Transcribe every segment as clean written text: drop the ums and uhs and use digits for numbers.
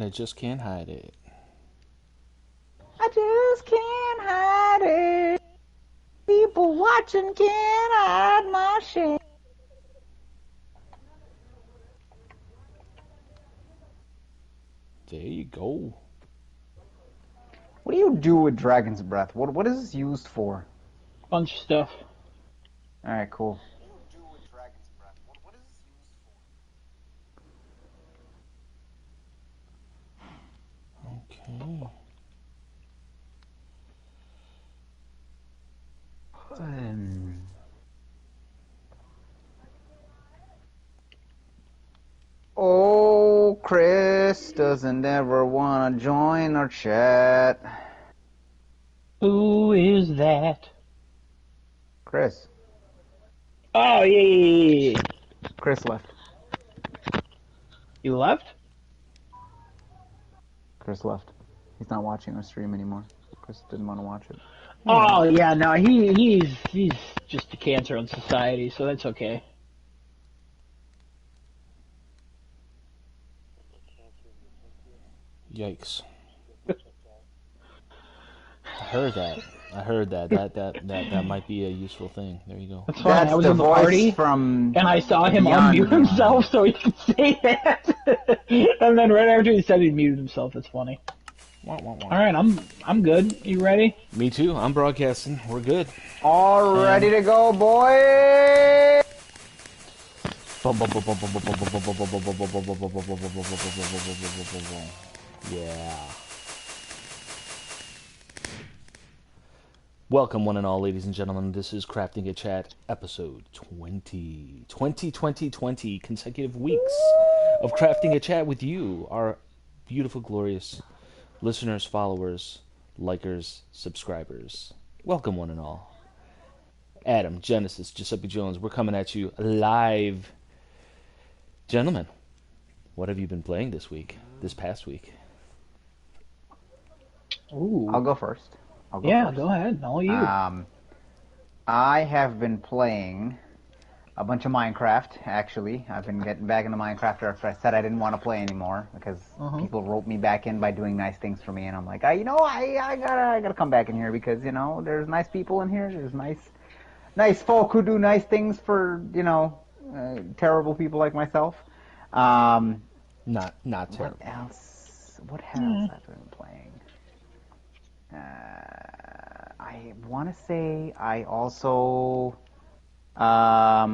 I just can't hide it. I just can't hide it. People watching can't hide my shame. There you go. What do you do with Dragon's Breath? What is this used for? Bunch of stuff. Alright, cool. Okay. Oh, Chris doesn't ever want to join our chat. Who is that? Chris. Oh, yeah. Chris left. You left? Chris left. He's not watching our stream anymore. Chris didn't want to watch it. Oh, yeah, no, he's just a cancer on society, so that's okay. Yikes. I heard that. That might be a usul thing. There you go. That's fine. That's I was the in the voice party, from and I saw him Beyond unmute Beyond. himself so he could say that. And then right after he said he muted himself, it's funny. Wah, wah, wah. All right, I'm good. You ready? Me too. I'm broadcasting. We're good. All ready to go, boy. Yeah. Welcome, one and all, ladies and gentlemen. This is Crafting a Chat, episode 20. 20 consecutive weeks of Crafting a Chat with you, our beautiful, glorious listeners, followers, likers, subscribers. Welcome, one and all. Adam, Genesis, Giuseppe Jones, we're coming at you live. Gentlemen, what have you been playing this past week? Ooh. I'll go first. Go ahead. All you. I have been playing a bunch of Minecraft, actually. I've been getting back into Minecraft after I said I didn't want to play anymore because people roped me back in by doing nice things for me, and I'm like, I gotta come back in here because, there's nice people in here. There's nice folk who do nice things for, terrible people like myself. Not terrible. What else? What else I've been playing? I want to say I also, I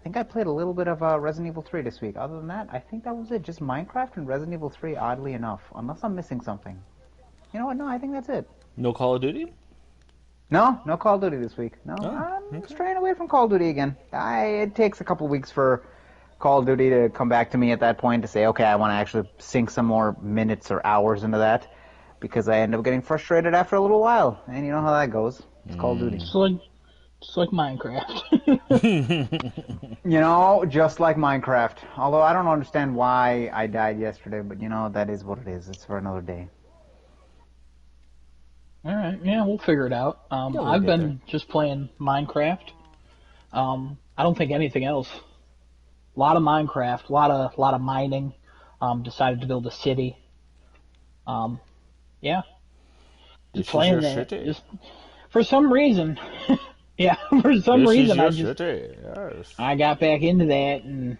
think I played a little bit of Resident Evil 3 this week. Other than that, I think that was it. Just Minecraft and Resident Evil 3, oddly enough. Unless I'm missing something. You know what? No, I think that's it. No Call of Duty? No Call of Duty this week. No, Oh, I'm straying away from Call of Duty again. It takes a couple weeks for Call of Duty to come back to me at that point to say, okay, I want to actually sink some more minutes or hours into that, because I end up getting frustrated after a little while, and you know how that goes. It's Call of Duty. Just like Minecraft. Just like Minecraft. Although I don't understand why I died yesterday, but that is what it is. It's for another day. All right, yeah, we'll figure it out. I've been just playing Minecraft. I don't think anything else. A lot of Minecraft, a lot of mining. Decided to build a city. Yeah. Just playing that. Just for some reason. Yeah, for some reason I got back into that, and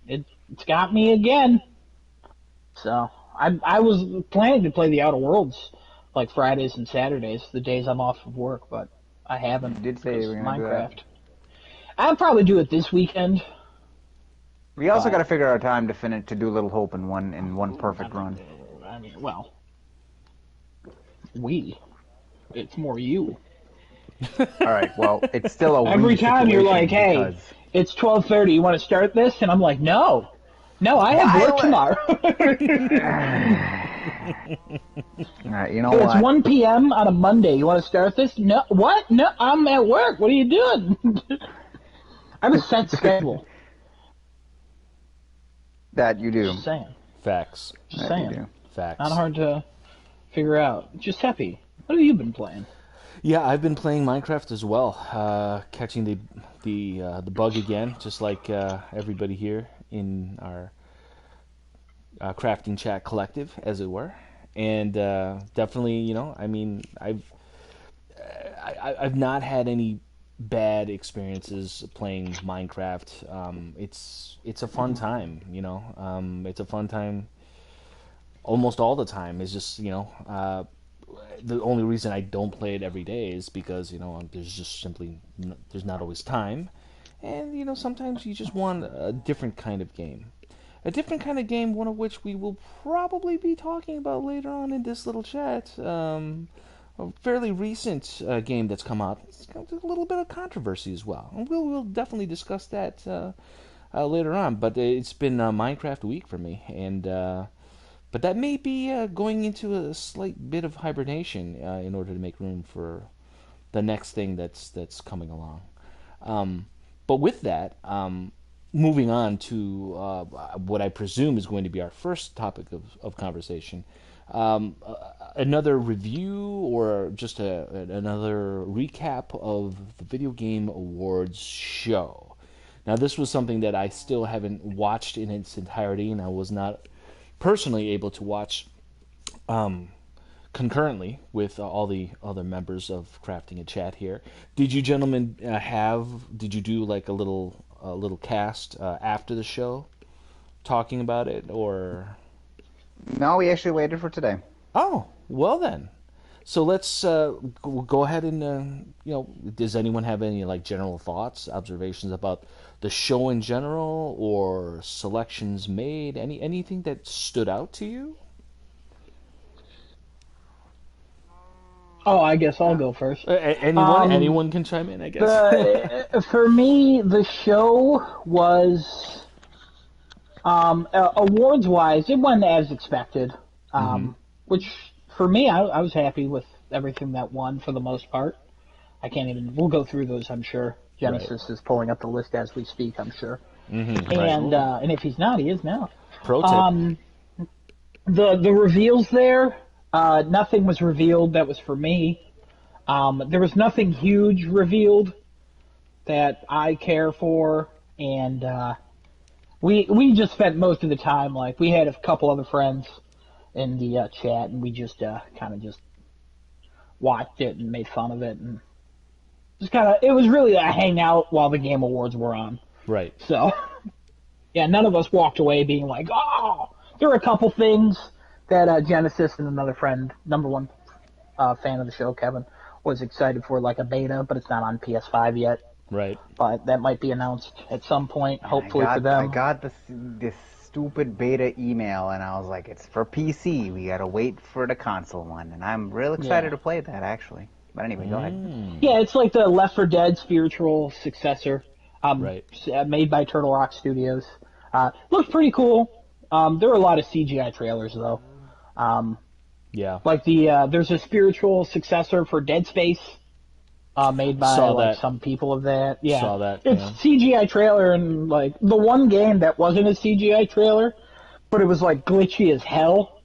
it's got me again. So I was planning to play the Outer Worlds like Fridays and Saturdays, the days I'm off of work, but I haven't. You did say you were going to do that. I'll probably do it this weekend. We also got to figure out time to do Little Hope in one perfect run. Well, it's more you. All right, well, it's still a every time you're like, hey, it's 12:30, you want to start this? And I'm like, no, I have work tomorrow. All right, you know what? It's 1 p.m. on a Monday. You want to start this? No, what? No, I'm at work. What are you doing? I have a set schedule. That you do. Just saying. Facts. Just saying. You do. Facts. Not hard to figure out. Giuseppe, what have you been playing? Yeah, I've been playing Minecraft as well, catching the bug again, just like everybody here in our Crafting Chat Collective, as it were, and definitely, I mean, I've not had any bad experiences playing Minecraft. It's a fun time, it's a fun time almost all the time. It's just the only reason I don't play it every day is because there's just simply there's not always time, and sometimes you just want a different kind of game. A different kind of game, one of which we will probably be talking about later on in this little chat. A fairly recent game that's come out. It's got a little bit of controversy as well. And we'll definitely discuss that later on. But it's been Minecraft week for me, and but that may be going into a slight bit of hibernation in order to make room for the next thing that's coming along. But with that, moving on to what I presume is going to be our first topic of conversation, another review or just another recap of the Video Game Awards show. Now, this was something that I still haven't watched in its entirety, and I was not personally able to watch concurrently with all the other members of Crafting a Chat here. Did you gentlemen did you do like a little cast after the show talking about it, or? No, we actually waited for today. Oh, well then. So let's go ahead and, does anyone have any like general thoughts, observations about the show in general, or selections made? Anything that stood out to you? Oh, I guess I'll go first. Anyone can chime in, I guess. For me, the show was, awards-wise, it went as expected. Which, for me, I was happy with everything that won for the most part. We'll go through those, I'm sure. Genesis is pulling up the list as we speak, I'm sure. And if he's not, he is now. Pro tip. The reveals there, nothing was revealed that was for me. There was nothing huge revealed that I care for, and we just spent most of the time, like, we had a couple other friends in the chat, and we just kind of just watched it and made fun of it, and just it was really a hangout while the Game Awards were on. Right. So, yeah, none of us walked away being like, oh, there were a couple things that Genesis and another friend, number one fan of the show, Kevin, was excited for, like a beta, but it's not on PS5 yet. Right. But that might be announced at some point, hopefully for them. I got this stupid beta email, and I was like, it's for PC. We gotta wait for the console one, and I'm real excited to play that, actually. But anyway, go ahead. Yeah, it's like the Left 4 Dead spiritual successor, made by Turtle Rock Studios. Looks pretty cool. There were a lot of CGI trailers, though. Like there's a spiritual successor for Dead Space, made by some people of that. Yeah, saw that. It's CGI trailer, and like the one game that wasn't a CGI trailer, but it was like glitchy as hell.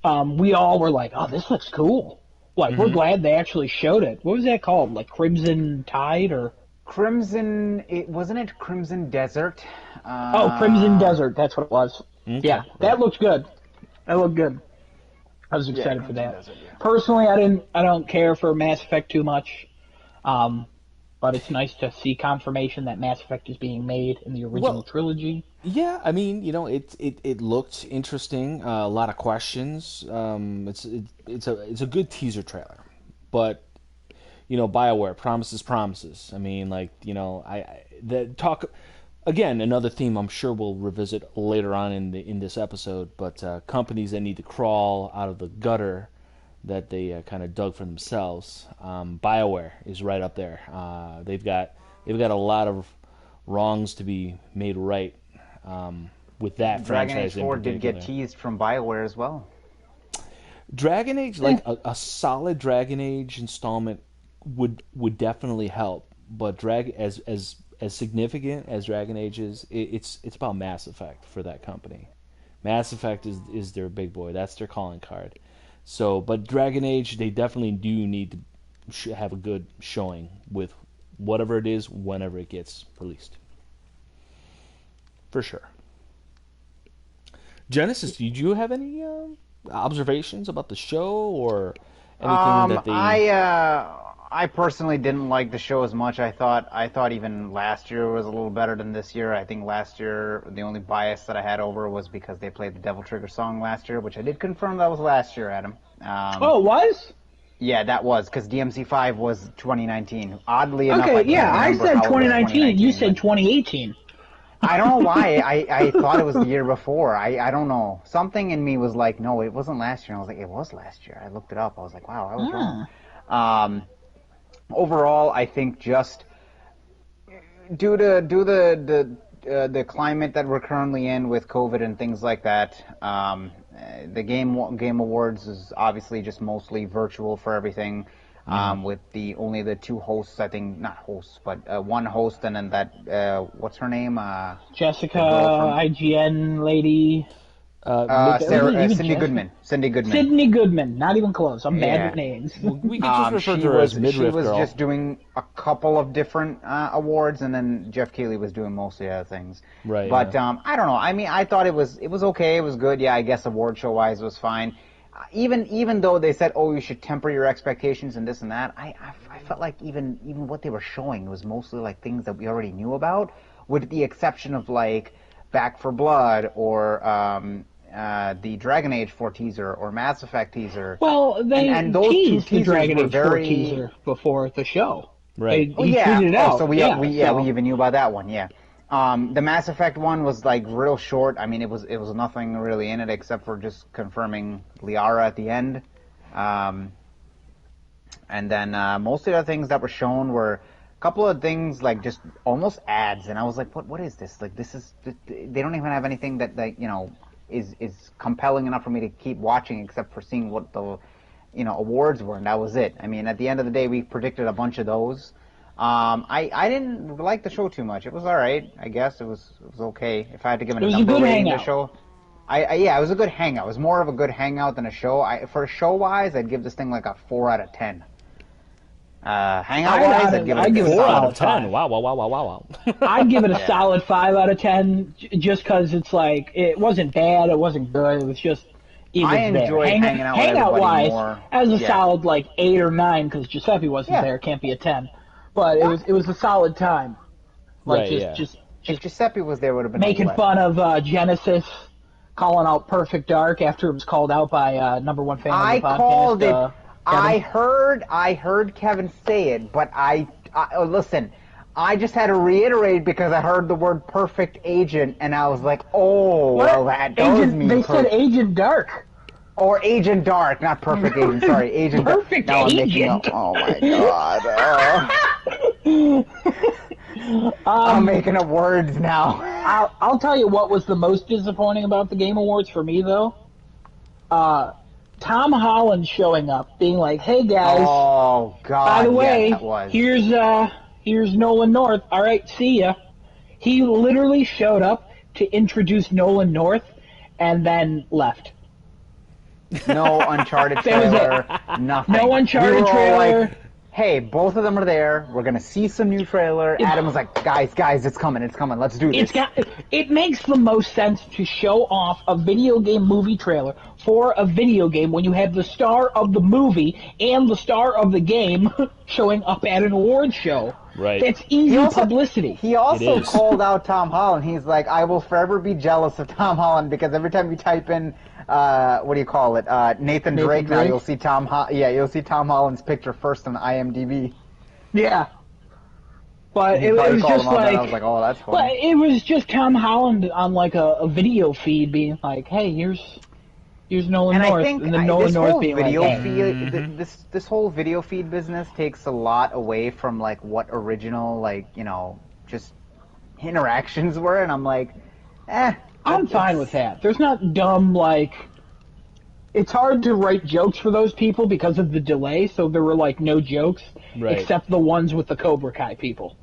We all were like, "Oh, this looks cool." Like we're glad they actually showed it. What was that called? Like Crimson Tide or Crimson? It wasn't it Crimson Desert? Crimson Desert. That's what it was. Okay, yeah, that looked good. That looked good. I was excited for that. Desert, yeah. Personally, I don't care for Mass Effect too much, but it's nice to see confirmation that Mass Effect is being made in the original trilogy. Yeah, I mean, it looked interesting. A lot of questions. It's a good teaser trailer, but BioWare promises. I mean, like again, another theme I'm sure we'll revisit later on in this episode, but companies that need to crawl out of the gutter that they kind of dug for themselves. BioWare is right up there. They've got a lot of wrongs to be made right with that Dragon franchise. Age 4 did get teased from BioWare as well. Dragon Age, like a solid Dragon Age installment would definitely help, but as significant as Dragon Age is, it's about Mass Effect for that company. Mass Effect is their big boy. That's their calling card. So, but Dragon Age, they definitely do need to have a good showing with whatever it is, whenever it gets released. For sure. Genesis, did you have any observations about the show or anything that they? I personally didn't like the show as much. I thought even last year was a little better than this year. I think last year the only bias that I had over was because they played the Devil Trigger song last year, which I did confirm that was last year, Adam. Oh, it was? Yeah, that was because DMC5 was 2019. Oddly enough, I said 2019. You said 2018. I don't know why. I thought it was the year before. I don't know. Something in me was like, no, it wasn't last year. And I was like, it was last year. I looked it up. I was like, wow, I was wrong. Overall, I think just due to the climate that we're currently in with COVID and things like that, the Game Awards is obviously just mostly virtual for everything. With only the two hosts, I think, not hosts, but one host, and then that what's her name? Jessica, IGN lady. Cindy Goodman. Sydney Goodman. Not even close. I'm bad with names. We could just refer to her as Midriff Girl. She was just doing a couple of different awards, and then Jeff Keighley was doing mostly other things. Right. But I don't know. I mean, I thought it was okay. It was good. Yeah, I guess award show wise it was fine. Even though they said, oh, you should temper your expectations and this and that, I felt like even what they were showing was mostly like things that we already knew about, with the exception of like Back for Blood or the Dragon Age 4 teaser or Mass Effect teaser. Well, they teased the Dragon Age 4 teaser before the show. Right. They tweeted it out. So we even knew about that one. Yeah. The Mass Effect one was like real short. I mean, it was nothing really in it except for just confirming Liara at the end. And then most of the things that were shown were a couple of things like just almost ads, and I was like, what is this? Like, they don't even have anything that is compelling enough for me to keep watching except for seeing what the awards were, and that was it. I mean, at the end of the day, we predicted a bunch of those. I didn't like the show too much. It was all right, I guess. It was okay. If I had to give it a number rating to the show, it was a good hangout. It was more of a good hangout than a show. For show wise, I'd give this thing like a 4 out of 10. Hangout wise, I'd give it a 4 out of 10. Wow. I'd give it a solid 5 out of 10, just because it's like it wasn't bad, it wasn't good, it was just. I enjoyed hanging out with everybody wise, more. As a solid like 8 or 9, because Giuseppe wasn't there, can't be a 10. But it was a solid time. Like just if Giuseppe was there, would have been making fun of Genesis, calling out Perfect Dark after it was called out by number one fan of the podcast. I called it. I heard Kevin say it, but I listen. I just had to reiterate because I heard the word Perfect Agent, and I was like, oh, what? Well, that does mean they said Agent Dark. Or Agent Dark, not Perfect Agent. Sorry, Agent Dark. Perfect Agent. Oh my God. I'm making up words now. I'll tell you what was the most disappointing about the Game Awards for me, though. Tom Holland showing up, being like, "Hey guys, oh God, by the way, here's Nolan North. All right, see ya." He literally showed up to introduce Nolan North, and then left. No Uncharted trailer, nothing. No Uncharted trailer. Like, hey, both of them are there. We're going to see some new trailer. Adam was like, guys, it's coming. Let's do this. It makes the most sense to show off a video game movie trailer for a video game when you have the star of the movie and the star of the game showing up at an award show. Right. That's easy publicity. He also called out Tom Holland. He's like, I will forever be jealous of Tom Holland because every time you type in what do you call it? Nathan Drake. Now you'll see you'll see Tom Holland's picture first on IMDb. Yeah. But it was just like, I was like, oh, that's funny. But it was just Tom Holland on like a video feed being like, hey, here's Nolan North, and then Nolan North being like, hey. This whole video feed business takes a lot away from like what original just interactions were, and I'm like, I'm fine with that. There's not dumb, it's hard to write jokes for those people because of the delay, so there were, no jokes, except the ones with the Cobra Kai people.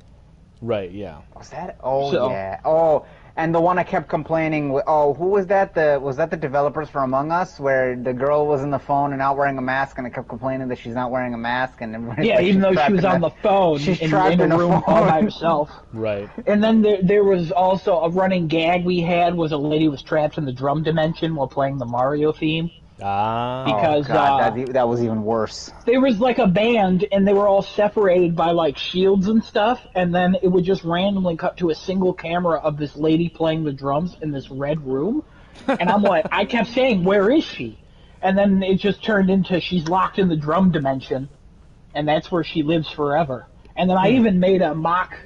Right, yeah. Was that? Oh, yeah. Oh, And the one I kept complaining, who was that? Was that the developers for Among Us, where the girl was in the phone and not wearing a mask, and I kept complaining that she's not wearing a mask, and like, even though she was on the phone in a room all by herself. Right. And then there was also a running gag we had was a lady was trapped in the drum dimension while playing the Mario theme. Because that was even worse. There was like a band, and they were all separated by like shields and stuff, and then it would just randomly cut to a single camera of this lady playing the drums in this red room, and I'm like, I kept saying, where is she? And then it just turned into she's locked in the drum dimension, and that's where she lives forever. And then I even made a mock,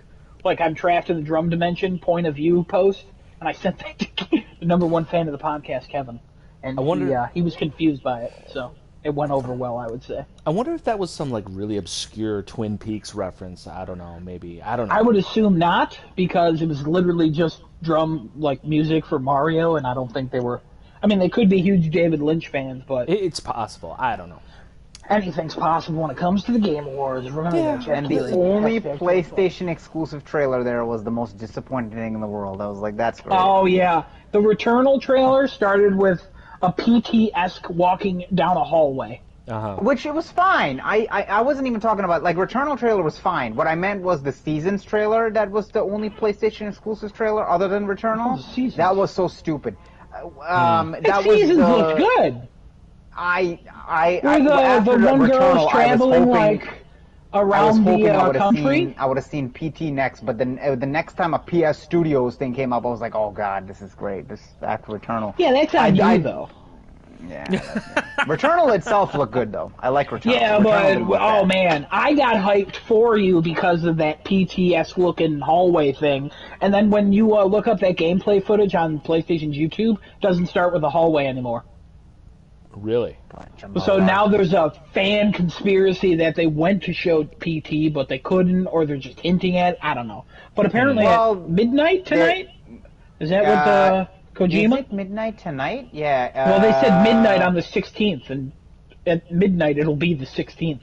like I'm trapped in the drum dimension point of view post, and I sent that to the #1 fan of the podcast, Kevin. And he was confused by it, so it went over well, I would say. I wonder if that was some like really obscure Twin Peaks reference. I don't know, maybe. I don't know. I would assume not, because it was literally just drum like music for Mario, and I don't think they were. I mean, they could be huge David Lynch fans, but it's possible. I don't know. Anything's possible when it comes to the Game Awards. Remember that, and the only PlayStation exclusive trailer there was the most disappointing thing in the world. I was like, that's great. Oh yeah, the Returnal trailer started with a PT-esque walking down a hallway. Which it was fine. I wasn't even talking about, like, Returnal trailer was fine. What I meant was the Seasons trailer that was the only PlayStation exclusive trailer other than Returnal. That was so stupid. Seasons looked good. The one girl's traveling like around the country. I would have seen PT next, but then the next time a PS Studios thing came up, I was like, oh god, this is great. This is after Returnal. Yeah, that's on you though. Yeah. Returnal itself looked good though. I like Returnal. Yeah, but man, I got hyped for you because of that PTS looking hallway thing. And then when you look up that gameplay footage on PlayStation's YouTube, it doesn't start with a hallway anymore. Really? So now there's a fan conspiracy that they went to show PT, but they couldn't, or they're just hinting at it. I don't know. But apparently at midnight tonight? Is that what Kojima? Is it midnight tonight? Yeah. Well, they said midnight on the 16th, and at midnight it'll be the 16th.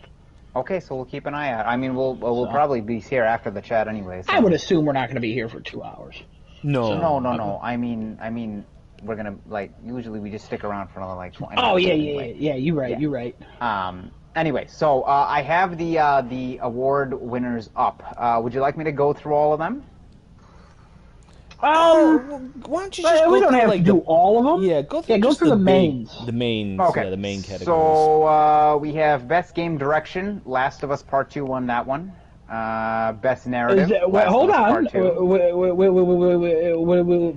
Okay, so we'll keep an eye out. I mean, we'll probably be here after the chat anyway. So. I would assume we're not going to be here for 2 hours. No. No. I mean, we're gonna usually we just stick around for another 20. Oh yeah. You're right. Anyway, so I have the award winners up. Would you like me to go through all of them? Why don't you just we don't have to do all of them. Yeah, go through the mains. The main categories. So we have best game direction. Last of Us Part 2 won that one. Best narrative. Hold on.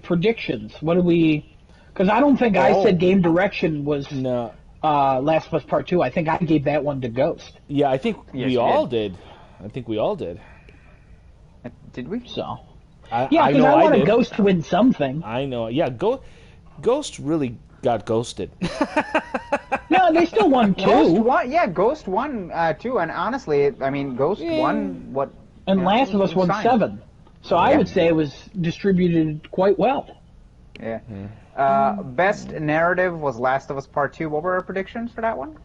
Predictions. What do we? Because I don't think I said game direction was Last of Us Part 2. I think I gave that one to Ghost. Yeah, I think we all did. Did we? So. Because I wanted Ghost to win something. I know. Yeah, Ghost really got ghosted. No, they still won 2. Ghost won 2, and honestly, I mean, Ghost won what? And Last of Us won 7. So I would say it was distributed quite well. Yeah. Best narrative was Last of Us Part 2. What were our predictions for that one?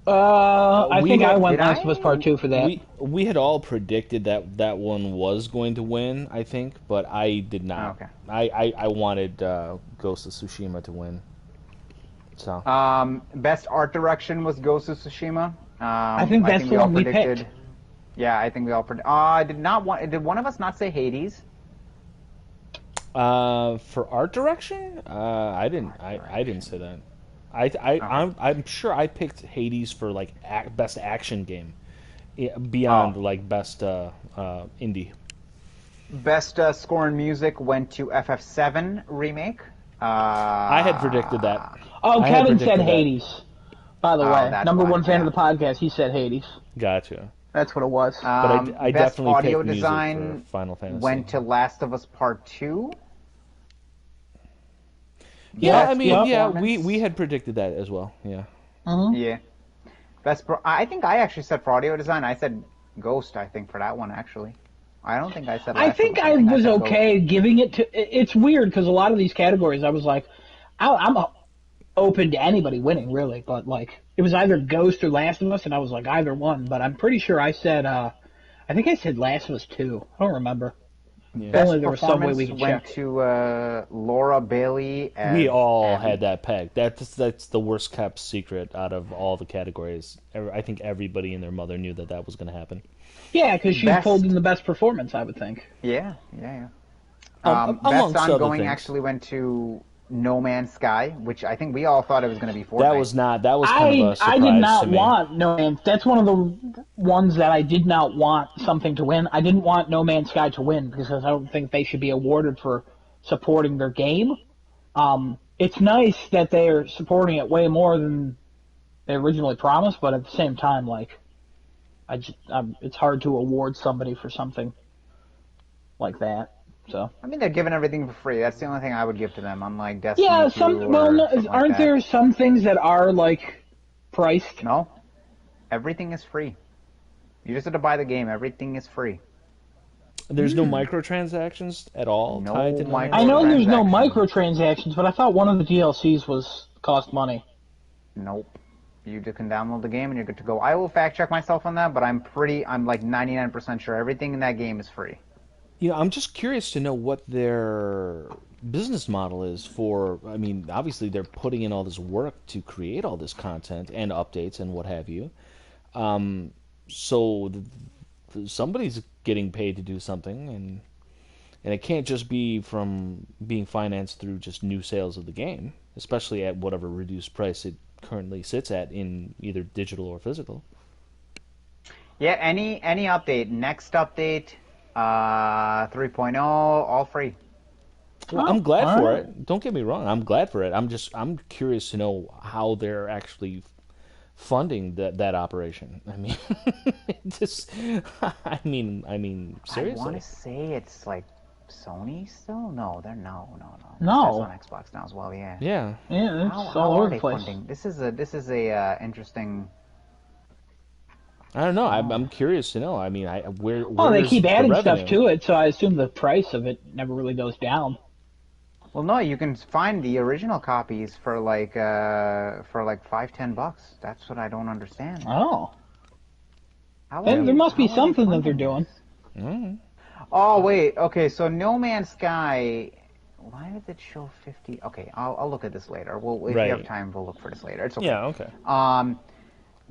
I think I went Last of Us Part 2 for that. We had all predicted that one was going to win, I think, but I did not. Okay. I wanted Ghost of Tsushima to win. So. Best art direction was Ghost of Tsushima. I think that's the one we picked. Yeah, I think we all predicted. Did one of us not say Hades? For art direction, I didn't say that. I'm sure I picked Hades for like best action game, beyond like best indie. Best score and music went to FF7 remake. I had predicted that. Oh, Kevin said Hades. By the way, #1 fan of the podcast, he said Hades. Gotcha. That's what it was. But I best definitely audio picked design music for Final Fantasy. Went to Last of Us Part 2. Yeah, we had predicted that as well. Yeah. Yeah. I think I actually said for audio design, I said Ghost. I think for that one actually. I don't think I said. I think I was okay giving it to. It's weird because a lot of these categories, I was like, I'm open to anybody winning really, but like it was either Ghost or Last of Us, and I was like either one. But I'm pretty sure I said. I think I said Last of Us 2. I don't remember. Yeah. Best Only there was some way we performance could went check. to Laura Bailey as We all Abby. had that pegged. That's the worst kept secret out of all the categories. I think everybody and their mother knew that was going to happen. Yeah, because she pulled Best, in the best performance, I would think. yeah. Best Amongst other ongoing things. actually went to No Man's Sky, which I think we all thought it was going to be Fortnite. That was kind of a surprise I did not to me. want No Man's. That's one of the ones that I did not want something to win. I didn't want No Man's Sky to win because I don't think they should be awarded for supporting their game. It's nice that they're supporting it way more than they originally promised, but at the same time, like, it's hard to award somebody for something like that. So. I mean, they're giving everything for free. That's the only thing I would give to them, unlike Destiny 2 aren't there some things that are, like, priced? No. Everything is free. You just have to buy the game. Everything is free. There's no microtransactions at all tied to No Man's Sky? I know there's no microtransactions, but I thought one of the DLCs was cost money. Nope. You just can download the game and you're good to go. I will fact check myself on that, but I'm like 99% sure everything in that game is free. You know, I'm just curious to know what their business model is for. I mean, obviously they're putting in all this work to create all this content and updates and what have you. So somebody's getting paid to do something, and it can't just be from being financed through just new sales of the game, especially at whatever reduced price it currently sits at in either digital or physical. Yeah, any update, next update, 3.0, all free. Well, I'm glad for it. Don't get me wrong. I'm glad for it. I'm curious to know how they're actually funding that operation. I mean, I mean, seriously. I want to say it's like Sony still. No, they're no. No. That's on Xbox now as well. Yeah. Yeah. Yeah, it's all over the place. Funding? This is a interesting. I don't know. I'm curious to know. I mean, where they keep adding the stuff to it, so I assume the price of it never really goes down. Well, no, you can find the original copies for like $5-10. That's what I don't understand. Oh. There must be something that they're doing. Mm-hmm. Oh wait, okay. So No Man's Sky. Why did it show 50? Okay, I'll look at this later. If we have time, we'll look for this later. It's okay. Yeah. Okay. I'm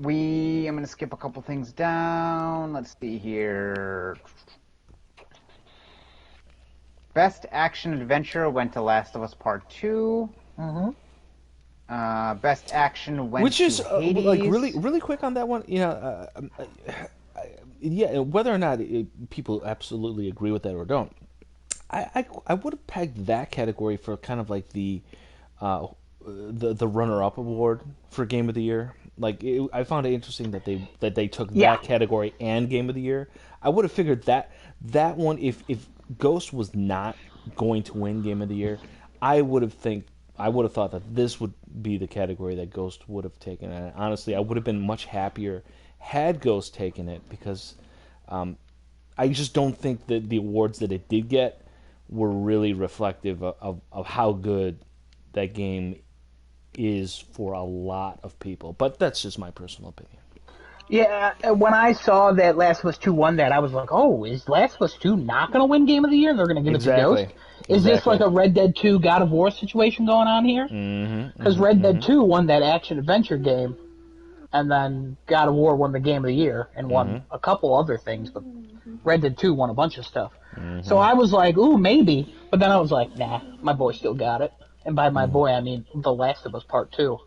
going to skip a couple things down. Let's see here. Best Action Adventure went to Last of Us Part 2. Mm-hmm. Best Action went to Hades. Like really quick on that one. You know, yeah. Whether or not people absolutely agree with that or don't, I would have pegged that category for kind of like the runner-up award for Game of the Year. Like I found it interesting that they took that category and Game of the Year. I would have figured that one, if Ghost was not going to win Game of the Year, I would have thought that this would be the category that Ghost would have taken. And honestly, I would have been much happier had Ghost taken it, because I just don't think that the awards that it did get were really reflective of how good that game is for a lot of people. But that's just my personal opinion. Yeah, when I saw that Last of Us 2 won that, I was like, oh, is Last of Us 2 not going to win Game of the Year and they're going to give it to Ghost? Is this like a Red Dead 2 God of War situation going on here? Because Red Dead 2 won that action-adventure game, and then God of War won the Game of the Year and won a couple other things, but Red Dead 2 won a bunch of stuff. So I was like, ooh, maybe. But then I was like, nah, my boy still got it. And by my boy, I mean The Last of Us Part 2.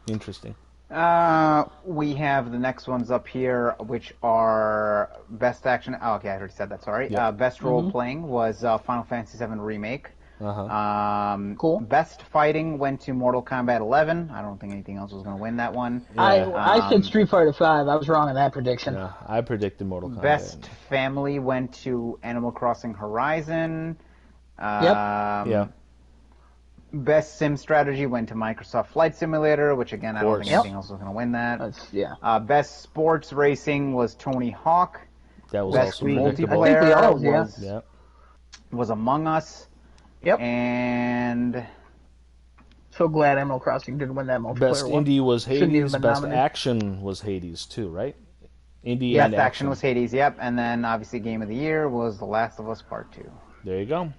Interesting. We have the next ones up here, which are Best Action. Oh, okay, I already said that, sorry. Yep. Best Role-Playing was Final Fantasy VII Remake. Cool. Best Fighting went to Mortal Kombat 11. I don't think anything else was going to win that one. I said Street Fighter 5. I was wrong in that prediction. Yeah, I predicted Mortal Kombat. Best Family went to Animal Crossing Horizon. Yep. Best Sim Strategy went to Microsoft Flight Simulator, which again, I don't think anything else was going to win that. Best Sports Racing was Tony Hawk. That was Best also Multiplayer was Among Us. Yep. And so glad Animal Crossing didn't win that multiplayer Best one. Indie was Hades. Best Action was Hades too, right? Indie yes, and action was Hades, yep. And then, obviously, Game of the Year was The Last of Us Part 2. There you go.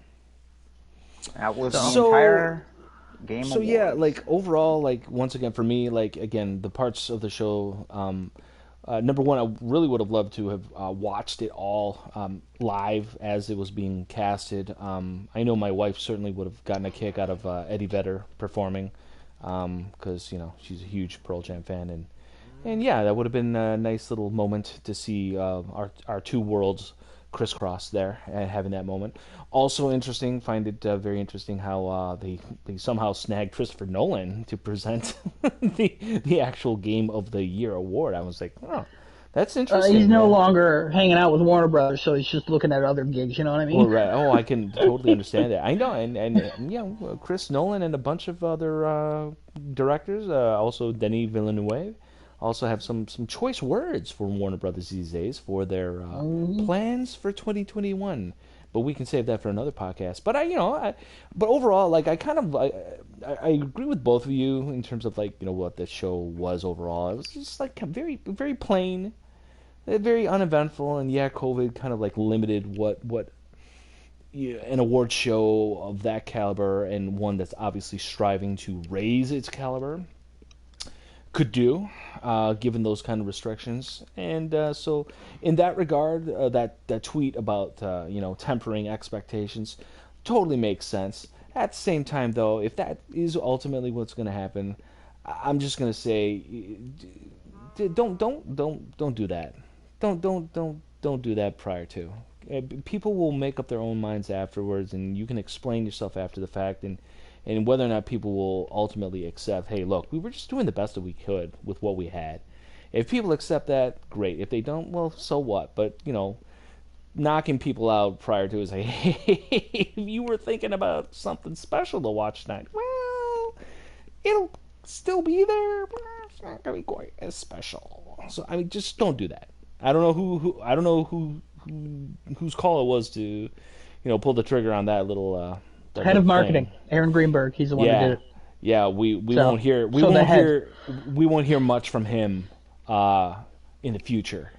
That was the entire Game So, Awards. yeah, like, overall, like, once again, for me, like, again, the parts of the show... number one, I really would have loved to have watched it all live as it was being casted. I know my wife certainly would have gotten a kick out of Eddie Vedder performing because, you know, she's a huge Pearl Jam fan. And yeah, that would have been a nice little moment to see our two worlds crisscross there and having that moment. Also interesting, find it very interesting how they somehow snagged Christopher Nolan to present the actual Game of the Year award. I was like, oh, that's interesting. He's no longer hanging out with Warner Brothers, so he's just looking at other gigs. You know what I mean? Oh, right. Oh, I can totally understand that. I know, and yeah, Chris Nolan and a bunch of other directors, also Denis Villeneuve, also have some choice words for Warner Brothers these days for their plans for 2021. But we can save that for another podcast. But but overall, like I agree with both of you in terms of like what the show was overall. It was just like very very plain, very uneventful, and yeah, COVID kind of like limited what an award show of that caliber and one that's obviously striving to raise its caliber could do, given those kind of restrictions. And so in that regard, that tweet about tempering expectations totally makes sense. At the same time, though, if that is ultimately what's going to happen, I'm just going to say, don't do that. Don't do that prior to. People will make up their own minds afterwards, and you can explain yourself after the fact, and whether or not people will ultimately accept, hey, look, we were just doing the best that we could with what we had. If people accept that, great. If they don't, well, so what? But, knocking people out prior to is like, hey, if you were thinking about something special to watch tonight, well, it'll still be there, but it's not going to be quite as special. So, I mean, just don't do that. I don't know whose call it was to, pull the trigger on that little... Head of marketing, Aaron Greenberg. He's the one who did it. Yeah, we won't hear much from him in the future.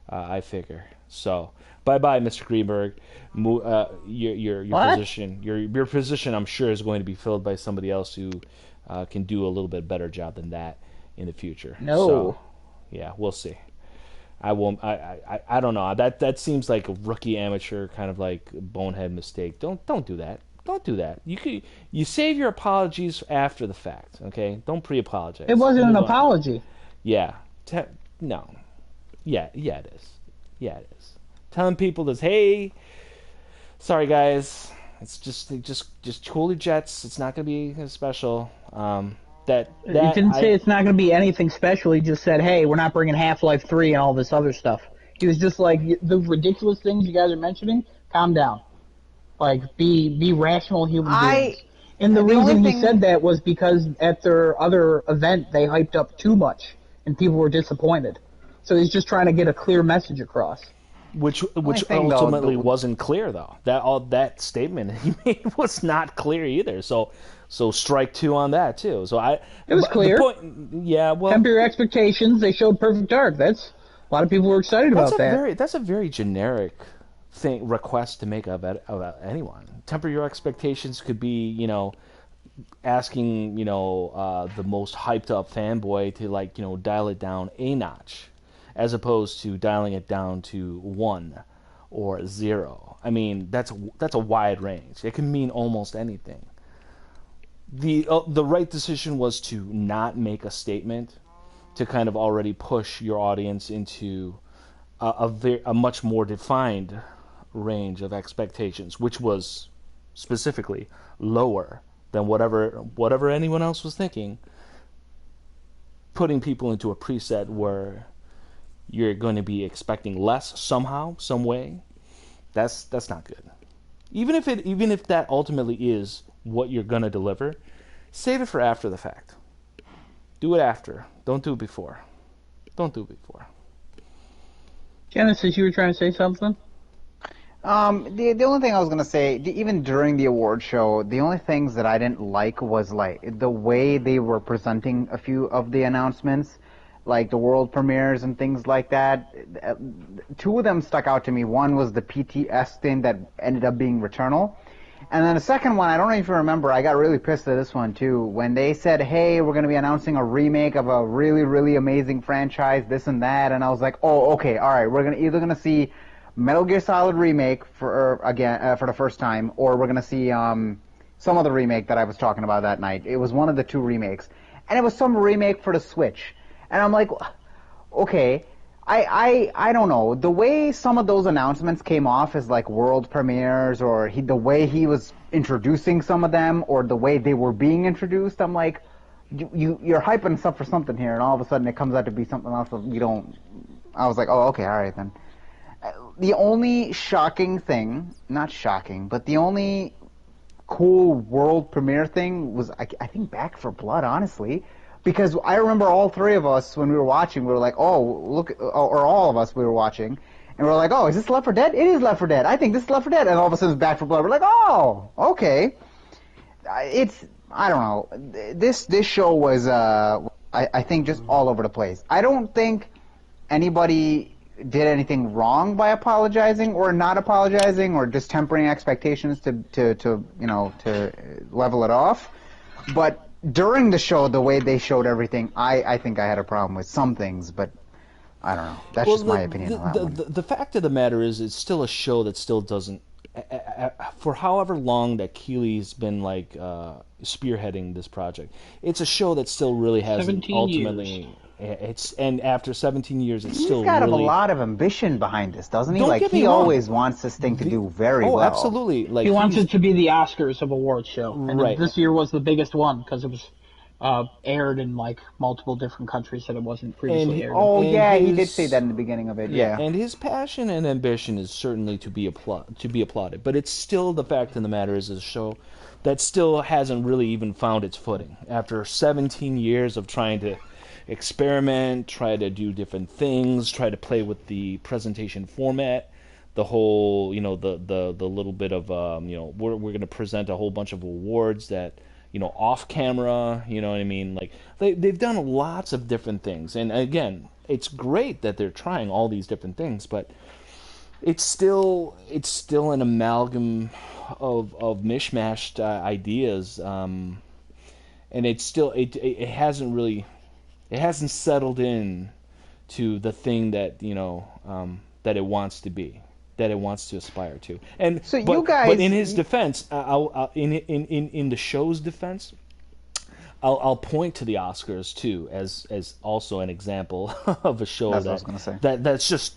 I figure. So bye, Mr. Greenberg. Your position, I'm sure, is going to be filled by somebody else who can do a little bit better job than that in the future. No. So, yeah, we'll see. I won't. I don't know. That seems like a rookie amateur kind of like bonehead mistake. Don't do that. Don't do that. You save your apologies after the fact, okay? Don't pre-apologize. It wasn't an apology. Yeah. No. Yeah, it is. Yeah, it is. Telling people this, hey, sorry guys, it's just cool your jets. It's not going to be special. He didn't say it's not going to be anything special. He just said, hey, we're not bringing Half-Life 3 and all this other stuff. He was just like, the ridiculous things you guys are mentioning, calm down. Like, be rational human beings. And the reason he said that was because at their other event, they hyped up too much, and people were disappointed. So he's just trying to get a clear message across. Which ultimately wasn't clear, though. That statement he made was not clear either. So strike two on that, too. So it was clear. Temper your expectations. They showed Perfect Dark. A lot of people were excited about that. That's a very generic request to make of anyone. Temper your expectations could be, asking, the most hyped up fanboy to dial it down a notch, as opposed to dialing it down to 1 or 0. I mean, that's a wide range. It can mean almost anything. The right decision was to not make a statement, to kind of already push your audience into a much more defined range of expectations, which was specifically lower than whatever anyone else was thinking, putting people into a preset where you're going to be expecting less somehow, some way. That's not good. Even if that ultimately is what you're going to deliver, save it for after the fact. Do it after. Don't do it before. Genesis, you were trying to say something? The only thing I was going to say, even during the award show, the only things that I didn't like was like the way they were presenting a few of the announcements. like the world premieres and things like that. Two of them stuck out to me. One was the PTS thing that ended up being Returnal. And then the second one, I don't know if you remember, I got really pissed at this one too. When they said, hey, we're going to be announcing a remake of a really, really amazing franchise, this and that. And I was like, oh, okay, all right. We're either going to see Metal Gear Solid remake for the first time, or we're going to see some other remake that I was talking about that night. It was one of the two remakes. And it was some remake for the Switch. And I'm like, okay, I don't know. The way some of those announcements came off as like world premieres, or the way he was introducing some of them, or the way they were being introduced, I'm like, you're hyping us up for something here, and all of a sudden it comes out to be something else that we don't. I was like, oh, okay, all right then. The only shocking thing, not shocking, but the only cool world premiere thing was, I think, Back 4 Blood, honestly. Because I remember all three of us, when we were watching, we were like, oh, look, or all of us, we were watching, and we were like, oh, is this Left 4 Dead? It is Left 4 Dead. I think this is Left 4 Dead. And all of a sudden it's Back 4 Blood. We're like, oh, okay. I don't know. This show was, I think, just all over the place. I don't think anybody did anything wrong by apologizing or not apologizing or just tempering expectations to level it off. But during the show, the way they showed everything, I think I had a problem with some things, but I don't know. That's just my opinion on that one. The fact of the matter is, it's still a show that still doesn't, for however long that Keeley's been like spearheading this project, it's a show that still really hasn't ultimately. And after 17 years, it's still really... He's got a lot of ambition behind this, doesn't he? Like, he always wants this thing to do very well. Oh, absolutely. Like, he wants it to be the Oscars of awards show. And right. This year was the biggest one, because it was aired in, like, multiple different countries that it wasn't previously aired in. Oh, yeah, he did say that in the beginning of it, yeah. And his passion and ambition is certainly to be applauded. But it's still, the fact of the matter is, a show that still hasn't really even found its footing. After 17 years of trying to experiment, try to do different things, try to play with the presentation format, the whole, the little bit of, we're going to present a whole bunch of awards that, off camera, you know what I mean? Like, they've done lots of different things. And again, it's great that they're trying all these different things, but it's still an amalgam of mishmashed ideas. And it's still, it hasn't really... It hasn't settled in to the thing that that it wants to be, that it wants to aspire to. And so but in his defense, in the show's defense, I'll point to the Oscars too as also an example of a show that's just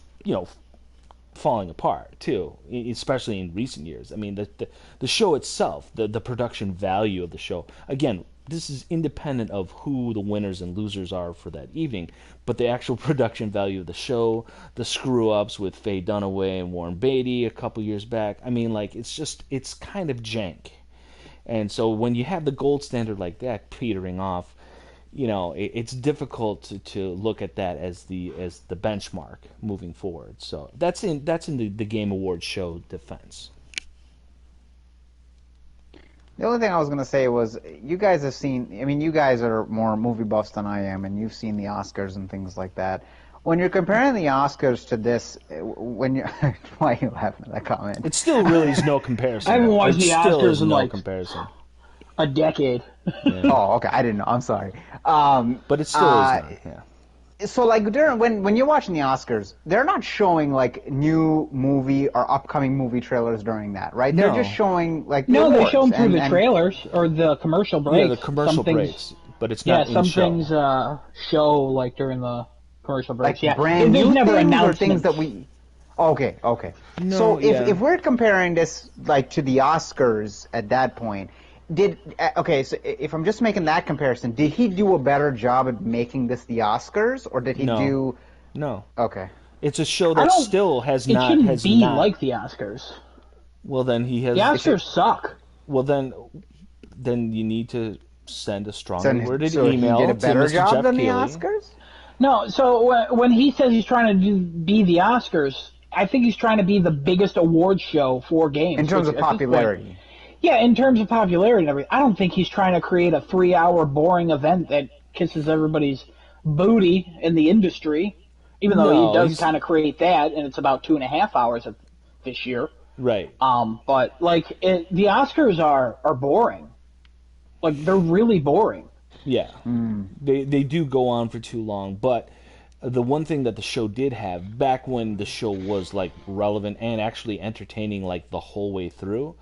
falling apart too, especially in recent years. I mean, the show itself, the production value of the show, again. This is independent of who the winners and losers are for that evening, but the actual production value of the show, the screw-ups with Faye Dunaway and Warren Beatty a couple years back, I mean, like, it's kind of jank. And so when you have the gold standard like that petering off, it's difficult to look at that as the benchmark moving forward. So that's in the Game Awards show defense. The only thing I was going to say was, you guys have seen, I mean, you guys are more movie buffs than I am, and you've seen the Oscars and things like that. When you're comparing the Oscars to this, why are you laughing at that comment? It still really is no comparison. I haven't watched the Oscars in like comparison. A decade. Yeah. Oh, okay, I didn't know, I'm sorry. But it still is not, yeah. So, like, when you're watching the Oscars, they're not showing, like, new movie or upcoming movie trailers during that, right? They're just showing, like, the No, they awards show them through the trailers or the commercial breaks. Yeah, the commercial breaks, but it's not in some show. Things show, like, during the commercial breaks. Like, brand new things or things that we... Okay. No, so, if we're comparing this, like, to the Oscars at that point... so if I'm just making that comparison, did he do a better job at making this the Oscars, or did he do... No. Okay. It's a show that still has not... It shouldn't be like the Oscars. Well, then he has... The Oscars suck. Well, then you need to send a strongly worded email he did a better to Mr. job Jeff than Keighley. the Oscars? No, so when he says he's trying to be the Oscars, I think he's trying to be the biggest award show for games. In terms of popularity. Yeah, in terms of popularity and everything. I don't think he's trying to create a 3-hour boring event that kisses everybody's booty in the industry, even though No, he does kind of create that, and it's about 2.5 hours this year. Right. But like the Oscars are boring. Like they're really boring. Yeah. They do go on for too long, but the one thing that the show did have back when the show was like relevant and actually entertaining like the whole way through.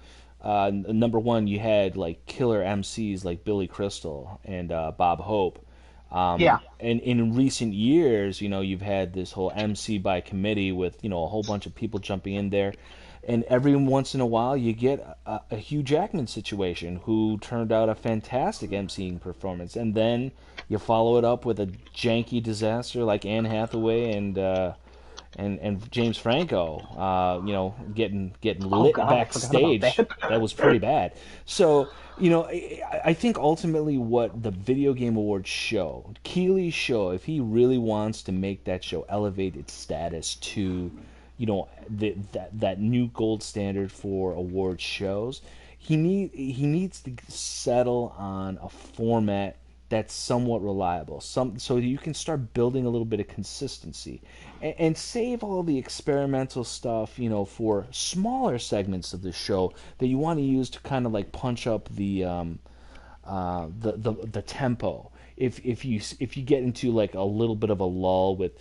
Number one, you had like killer MCs like Billy Crystal and Bob Hope. Yeah. And in recent years, you've had this whole MC by committee with a whole bunch of people jumping in there. And every once in a while, you get a Hugh Jackman situation who turned out a fantastic emceeing performance, and then you follow it up with a janky disaster like Anne Hathaway and James Franco, getting lit backstage. That was pretty bad. So, I think ultimately what the Video Game Awards show, Keighley's show, if he really wants to make that show elevate its status to that new gold standard for award shows, he needs to settle on a format that's somewhat reliable, so you can start building a little bit of consistency, and save all the experimental stuff, for smaller segments of the show that you want to use to kind of like punch up the tempo. If you get into like a little bit of a lull with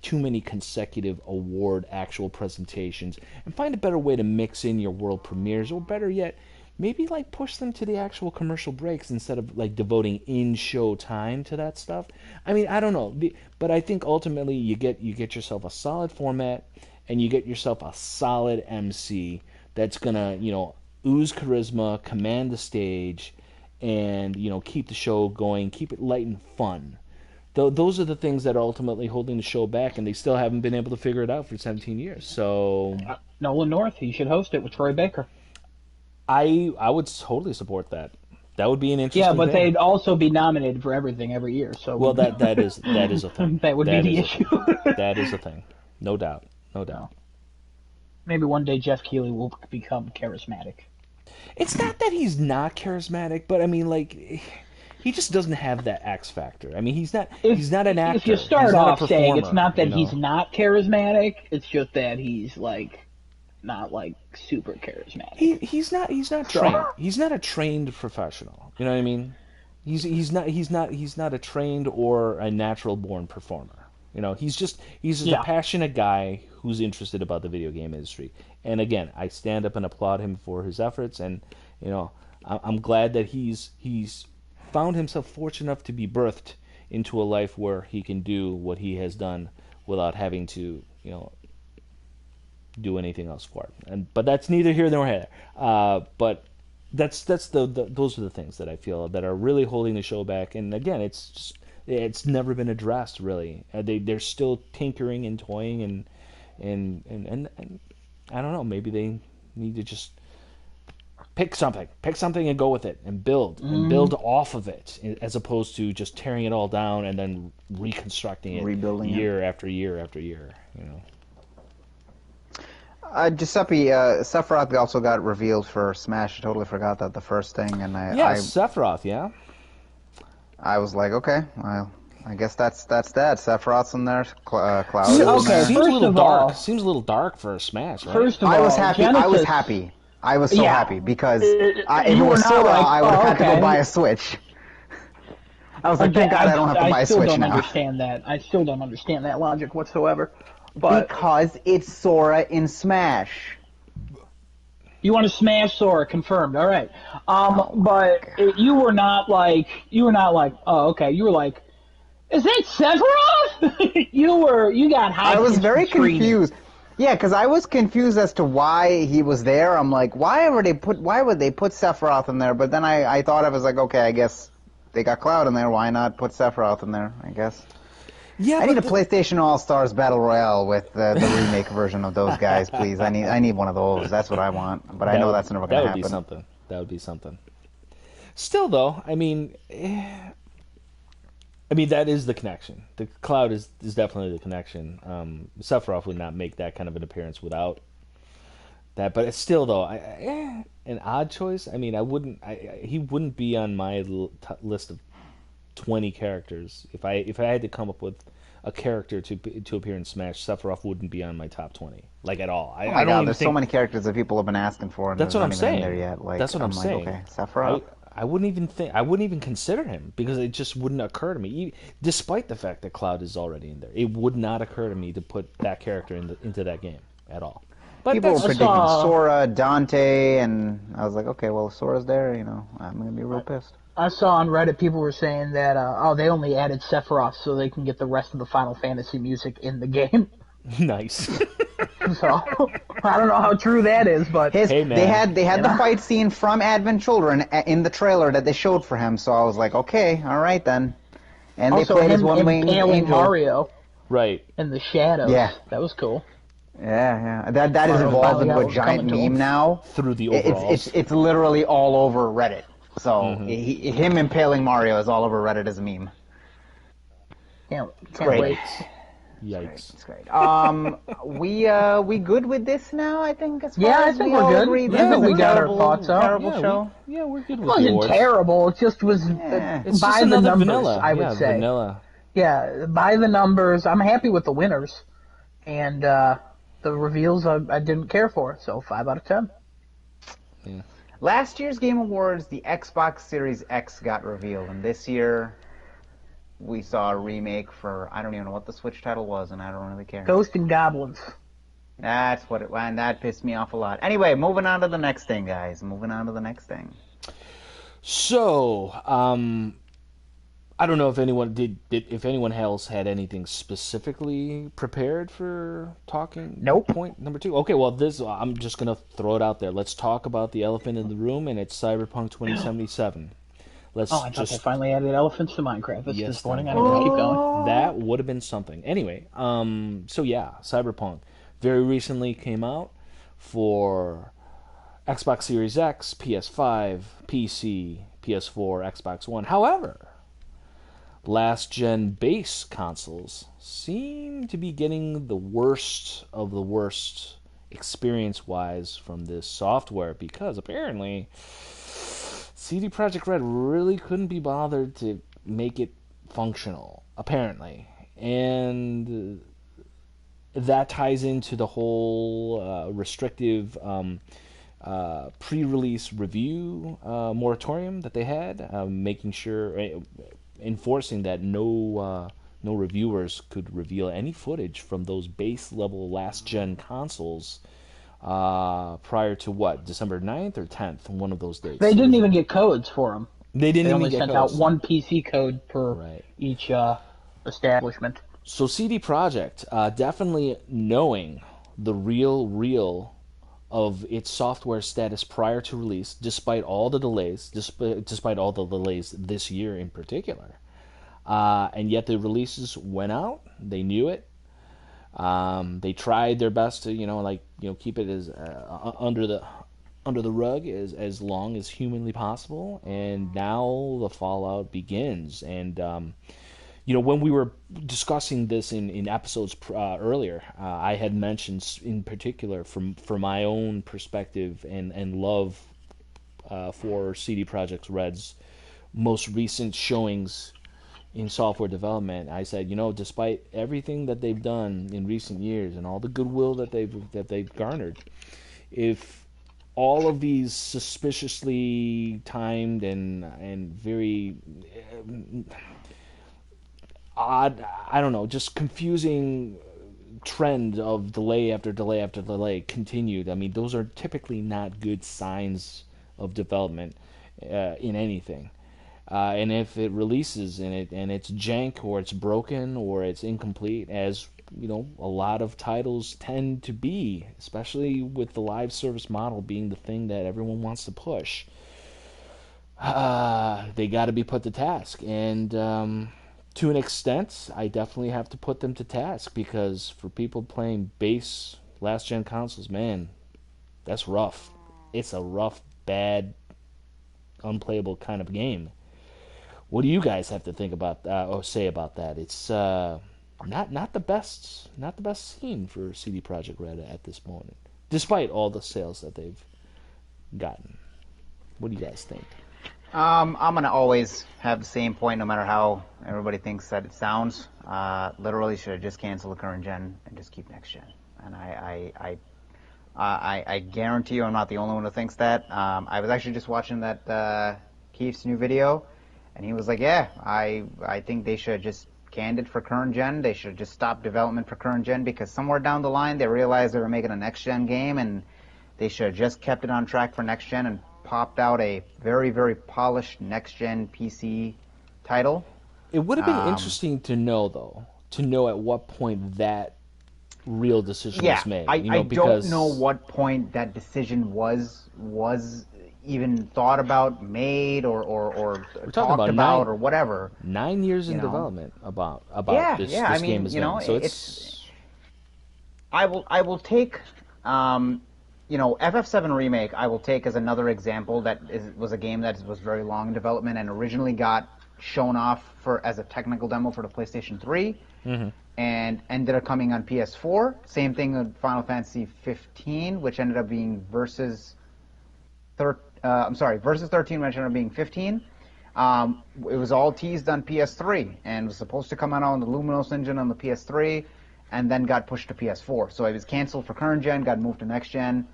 too many consecutive award actual presentations, and find a better way to mix in your world premieres, or better yet, maybe like push them to the actual commercial breaks instead of like devoting in-show time to that stuff. I mean, I don't know, but I think ultimately you get yourself a solid format, and you get yourself a solid MC that's gonna ooze charisma, command the stage, and keep the show going, keep it light and fun. Those are the things that are ultimately holding the show back, and they still haven't been able to figure it out for 17 years. So Nolan North, he should host it with Troy Baker. I would totally support that. That would be an interesting. Yeah, but thing. they'd also be nominated for everything every year. So that is a thing. That would be the issue. That is a thing, no doubt. Maybe one day Jeff Keighley will become charismatic. It's not that he's not charismatic, but I mean, like, he just doesn't have that X factor. I mean, he's not an actor. If you start off saying it's not that he's not charismatic, it's just that he's like not like super charismatic. He's not trained. He's not a trained professional. You know what I mean? He's not a trained or a natural born performer. He's just a passionate guy who's interested about the video game industry. And again, I stand up and applaud him for his efforts, and I'm glad that he's found himself fortunate enough to be birthed into a life where he can do what he has done without having to do anything else for it. But that's neither here nor there. But those are the things that I feel that are really holding the show back. And again, it's never been addressed really. They're still tinkering and toying, and I don't know. Maybe they need to just pick something and go with it, and build off of it, as opposed to just tearing it all down and then reconstructing it, rebuilding year after year after year. Giuseppe, Sephiroth also got revealed for Smash. I totally forgot that the first thing, and Sephiroth, yeah. I was like, okay, well, I guess that's that. Sephiroth's in there, Cloud. Okay, seems a little dark. Seems a little dark for a Smash. Right? First of all, I was happy. I was so happy because if it was Sora, I would have had to go buy a Switch. I was like, thank God I don't have to buy a Switch now. I still don't understand that logic whatsoever. But because it's Sora in Smash. You want to smash Sora? Confirmed. All right. But you were not like, oh, okay. You were like, is that Sephiroth? you got high. I was very confused. Yeah, because I was confused as to why he was there. I'm like, why would they put Sephiroth in there? But then I thought I was like, okay, I guess they got Cloud in there. Why not put Sephiroth in there? I guess. Yeah, I need a PlayStation All-Stars Battle Royale with the remake version of those guys, please. I need one of those. That's what I want. But I know that's never going to happen. That would be something. Still, though, I mean, that is the connection. The Cloud is definitely the connection. Sephiroth would not make that kind of an appearance without that. But it's still, though, an odd choice. I mean, he wouldn't be on my list of 20 characters. If I had to come up with a character to appear in Smash, Sephiroth wouldn't be on my top 20, like at all. Oh my God, there's so many characters that people have been asking for, and that's there's what not I'm even saying. in there yet. Like, that's what I'm saying. Okay, Sephiroth. I wouldn't even consider him because it just wouldn't occur to me, despite the fact that Cloud is already in there. It would not occur to me to put that character into that game at all. But people were predicting Sora, Dante, and I was like, okay, well, if Sora's there, I'm gonna be real pissed. I saw on Reddit people were saying that they only added Sephiroth so they can get the rest of the Final Fantasy music in the game. Nice. So I don't know how true that is, but hey, man. They had the fight scene from Advent Children in the trailer that they showed for him. So I was like, okay, all right then. And also, they played his one-winged angel. Mario, right? In the shadows. Yeah, that was cool. Yeah. That is evolved into a giant meme now. Through the overalls. It's literally all over Reddit. So him impaling Mario is all over Reddit as a meme. Can't wait. Yikes! It's great. We good with this now? I think. As far I as think we we're good. Agree, I think we got our thoughts out. Terrible show. We're good with it. Wasn't terrible. It just was it's by just the numbers. Vanilla. I would say vanilla. Yeah, by the numbers. I'm happy with the winners, and the reveals I didn't care for. So 5 out of 10. Yeah. Last year's Game Awards, the Xbox Series X got revealed, and this year we saw a remake for, I don't even know what the Switch title was, and I don't really care. Ghosts and Goblins. That's what it was, and that pissed me off a lot. Anyway, moving on to the next thing, guys. So, I don't know if anyone if anyone else had anything specifically prepared for talking. Nope. Point number 2. Okay, well, I'm just gonna throw it out there. Let's talk about the elephant in the room, and it's Cyberpunk 2077. I thought they finally added elephants to Minecraft. That's disappointing. I know. Keep going. That would have been something. Anyway, so yeah, Cyberpunk very recently came out for Xbox Series X, PS5, PC, PS4, Xbox One. However, last-gen base consoles seem to be getting the worst of the worst experience-wise from this software because apparently CD Projekt Red really couldn't be bothered to make it functional, apparently. And that ties into the whole restrictive pre-release review moratorium that they had, making sure, enforcing that no reviewers could reveal any footage from those base-level last-gen consoles prior to December 9th or 10th, one of those dates. They didn't even get codes for them. They only sent out one PC code per each establishment. So CD Projekt, definitely knowing the real of its software status prior to release, despite all the delays, despite all the delays this year in particular, and yet the releases went out. They knew it. They tried their best to keep it as under the rug as long as humanly possible, and now the fallout begins. And when we were discussing this in episodes earlier, I had mentioned in particular from my own perspective and love for CD Projekt Red's most recent showings in software development. I said, despite everything that they've done in recent years and all the goodwill that they've garnered, if all of these suspiciously timed and very odd, I don't know, just confusing trend of delay after delay after delay continued, I mean, those are typically not good signs of development in anything. And if it releases and it's jank or it's broken or it's incomplete, as a lot of titles tend to be, especially with the live service model being the thing that everyone wants to push, they got to be put to task. And to an extent, I definitely have to put them to task, because for people playing base last-gen consoles, man, that's rough. It's a rough, bad, unplayable kind of game. What do you guys have to think about or say about that? It's not the best scene for CD Projekt Red at this moment, despite all the sales that they've gotten. What do you guys think? I'm gonna always have the same point, no matter how everybody thinks that it sounds. Literally, should have just canceled the current gen and just keep next gen. And I guarantee you, I'm not the only one who thinks that. I was actually just watching that Keith's new video, and he was like, "Yeah, I think they should have just canned it for current gen. They should have just stopped development for current gen because somewhere down the line they realized they were making a next gen game, and they should have just kept it on track for next gen and popped out a very, very polished next-gen PC title." It would have been interesting to know, though, at what point that real decision was made. I don't know what point that decision was even thought about, made, or talked about, or whatever. 9 years in development about this I mean, game has been. So I will take. FF7 Remake, I will take as another example that was a game that was very long in development and originally got shown off as a technical demo for the PlayStation 3, and ended up coming on PS4. Same thing with Final Fantasy 15, which ended up being Versus 13, which ended up being 15. It was all teased on PS3 and was supposed to come out on the Luminous engine on the PS3, and then got pushed to PS4. So it was canceled for current gen, got moved to next gen.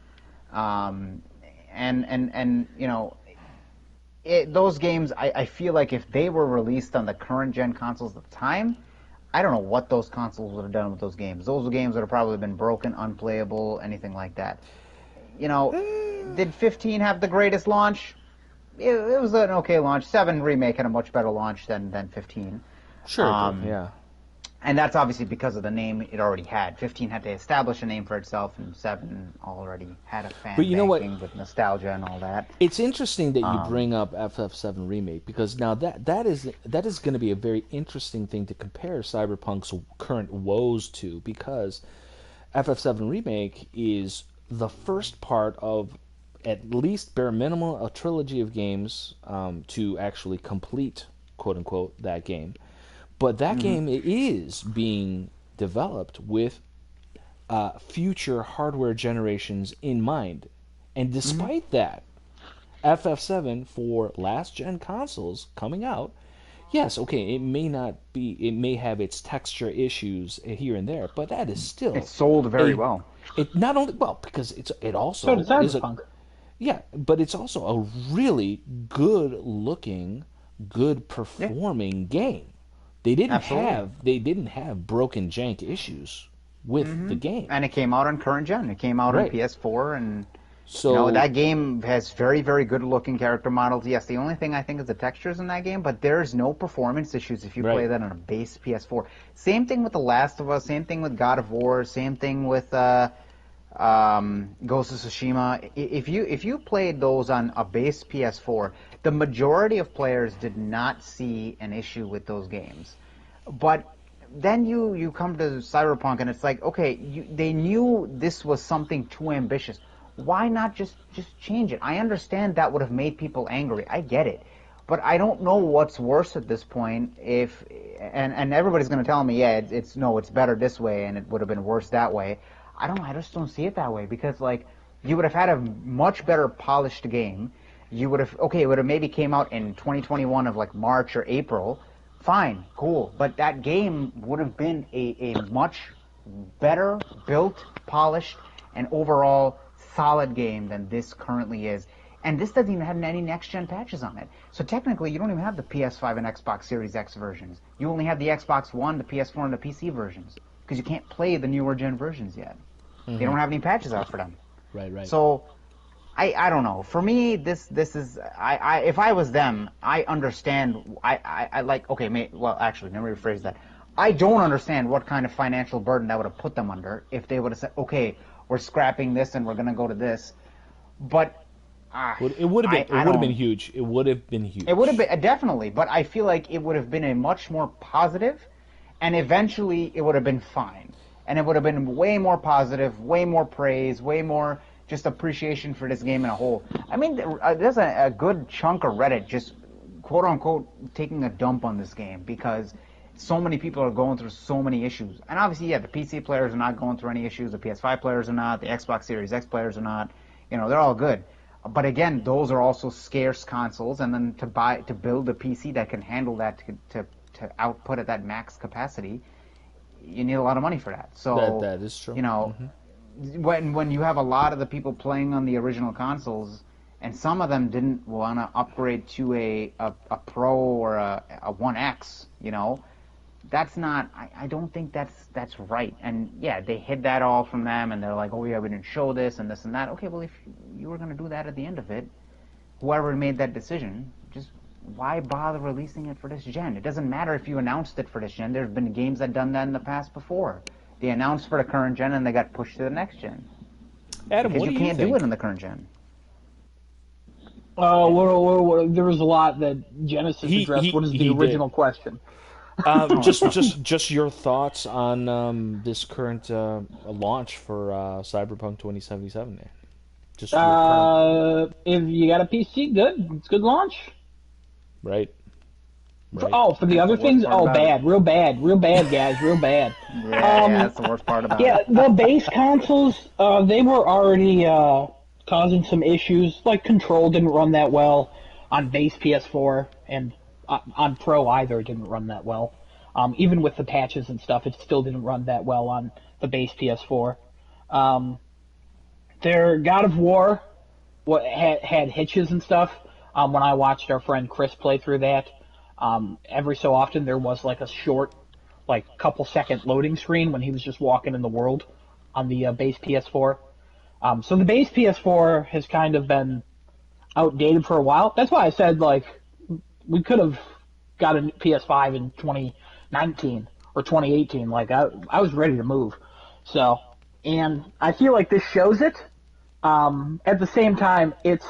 Those games, I feel like if they were released on the current gen consoles at the time, I don't know what those consoles would have done with those games. Those games would have probably been broken, unplayable, anything like that. Did 15 have the greatest launch? It was an okay launch. 7 Remake had a much better launch than 15. Sure, yeah. And that's obviously because of the name it already had. 15 had to establish a name for itself, and 7 already had a fan backing with nostalgia and all that. It's interesting that you bring up FF7 Remake, because now that is going to be a very interesting thing to compare Cyberpunk's current woes to, because FF7 Remake is the first part of, at least bare minimum, a trilogy of games to actually complete, quote unquote, that game. But that game is being developed with future hardware generations in mind. And despite that, FF7 for last-gen consoles coming out, yes, okay, it may have its texture issues here and there, but that is still... It sold very well. It not only... Well, because it also... So does Cyberpunk. But it's also a really good-looking, good-performing game. They didn't have broken jank issues with the game, and it came out on current gen. It came out on PS4, and so that game has very, very good looking character models. Yes, the only thing I think is the textures in that game, but there's no performance issues if you play that on a base PS4. Same thing with The Last of Us. Same thing with God of War. Same thing with Ghost of Tsushima. If you played those on a base PS4, the majority of players did not see an issue with those games. But then you come to Cyberpunk and it's like, okay, they knew this was something too ambitious. Why not just change it? I understand that would have made people angry. I get it. But I don't know what's worse at this point and everybody's going to tell me, yeah, it's better this way and it would have been worse that way. I just don't see it that way, because like you would have had a much better polished game. You would have, it would have maybe came out in 2021 of like March or April. Fine, cool. But that game would have been a much better built, polished, and overall solid game than this currently is. And this doesn't even have any next-gen patches on it. So technically, you don't even have the PS5 and Xbox Series X versions. You only have the Xbox One, the PS4, and the PC versions, because you can't play the newer gen versions yet. They don't have any patches out for them. Right. So I don't know. For me, this is if I was them, I understand. I like, okay, well, actually, let me rephrase that. I don't understand what kind of financial burden that would have put them under if they would have said, okay, we're scrapping this and we're going to go to this. But it would have been huge. It would have been huge. It would have been definitely, but I feel like it would have been a much more positive, and eventually it would have been fine, and it would have been way more positive, way more praise, way more just appreciation for this game in a whole. I mean, there's a good chunk of Reddit just quote unquote taking a dump on this game because so many people are going through so many issues. And obviously, yeah, the PC players are not going through any issues. The PS5 players are not. The Xbox Series X players are not. They're all good. But again, those are also scarce consoles, and then to build a PC that can handle that to output at that max capacity, you need a lot of money for that. So that is true. You know, when you have a lot of the people playing on the original consoles, and some of them didn't want to upgrade to a Pro or a 1X, you know, that's not. I don't think that's right. And yeah, they hid that all from them, and they're like, oh yeah, we didn't show this and this and that. Okay, well, if you were going to do that at the end of it, whoever made that decision, just why bother releasing it for this gen? It doesn't matter if you announced it for this gen. There's been games that done that in the past before. They announced for the current gen and they got pushed to the next gen. Adam, because what you do can't think? do it in the current gen. There was a lot that Genesis addressed. What is the original question? just your thoughts on this current launch for Cyberpunk 2077. There. Just if you got a PC, good. It's good launch. Right. For the other things, bad, real bad, guys, real bad. Yeah, that's the worst part about it. Yeah, the base consoles, they were already causing some issues. Like Control didn't run that well on base PS4, and on Pro either it didn't run that well. Even with the patches and stuff, it still didn't run that well on the base PS4. Their God of War had hitches and stuff. When I watched our friend Chris play through that, every so often there was like a short, like couple second loading screen when he was just walking in the world on the base PS4. So the base PS4 has kind of been outdated for a while. That's why I said, like, we could have got a PS5 in 2019 or 2018. Like, I was ready to move. So, and I feel like this shows it. At the same time, it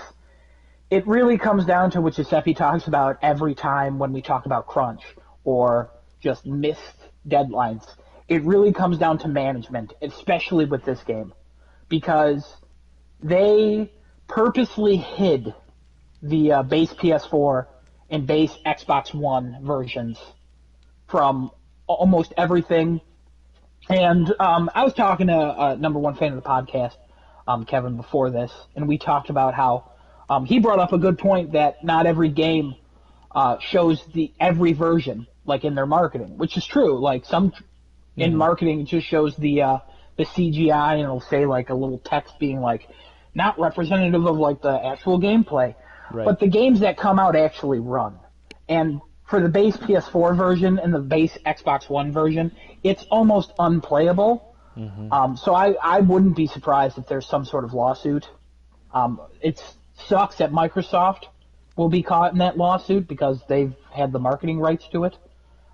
really comes down to what Giuseppe talks about every time when we talk about crunch or just missed deadlines. It really comes down to management, especially with this game, because they purposely hid the base PS4 and base Xbox One versions from almost everything. And I was talking to a number one fan of the podcast, Kevin, before this, and we talked about how he brought up a good point that not every game shows every version, like in their marketing, which is true. Like some in marketing, it just shows the CGI, and it'll say like a little text being like not representative of like the actual gameplay. Right. But the games that come out actually run. And for the base PS4 version and the base Xbox One version, it's almost unplayable. Mm-hmm. So I wouldn't be surprised if there's some sort of lawsuit. It sucks that Microsoft will be caught in that lawsuit because they've had the marketing rights to it.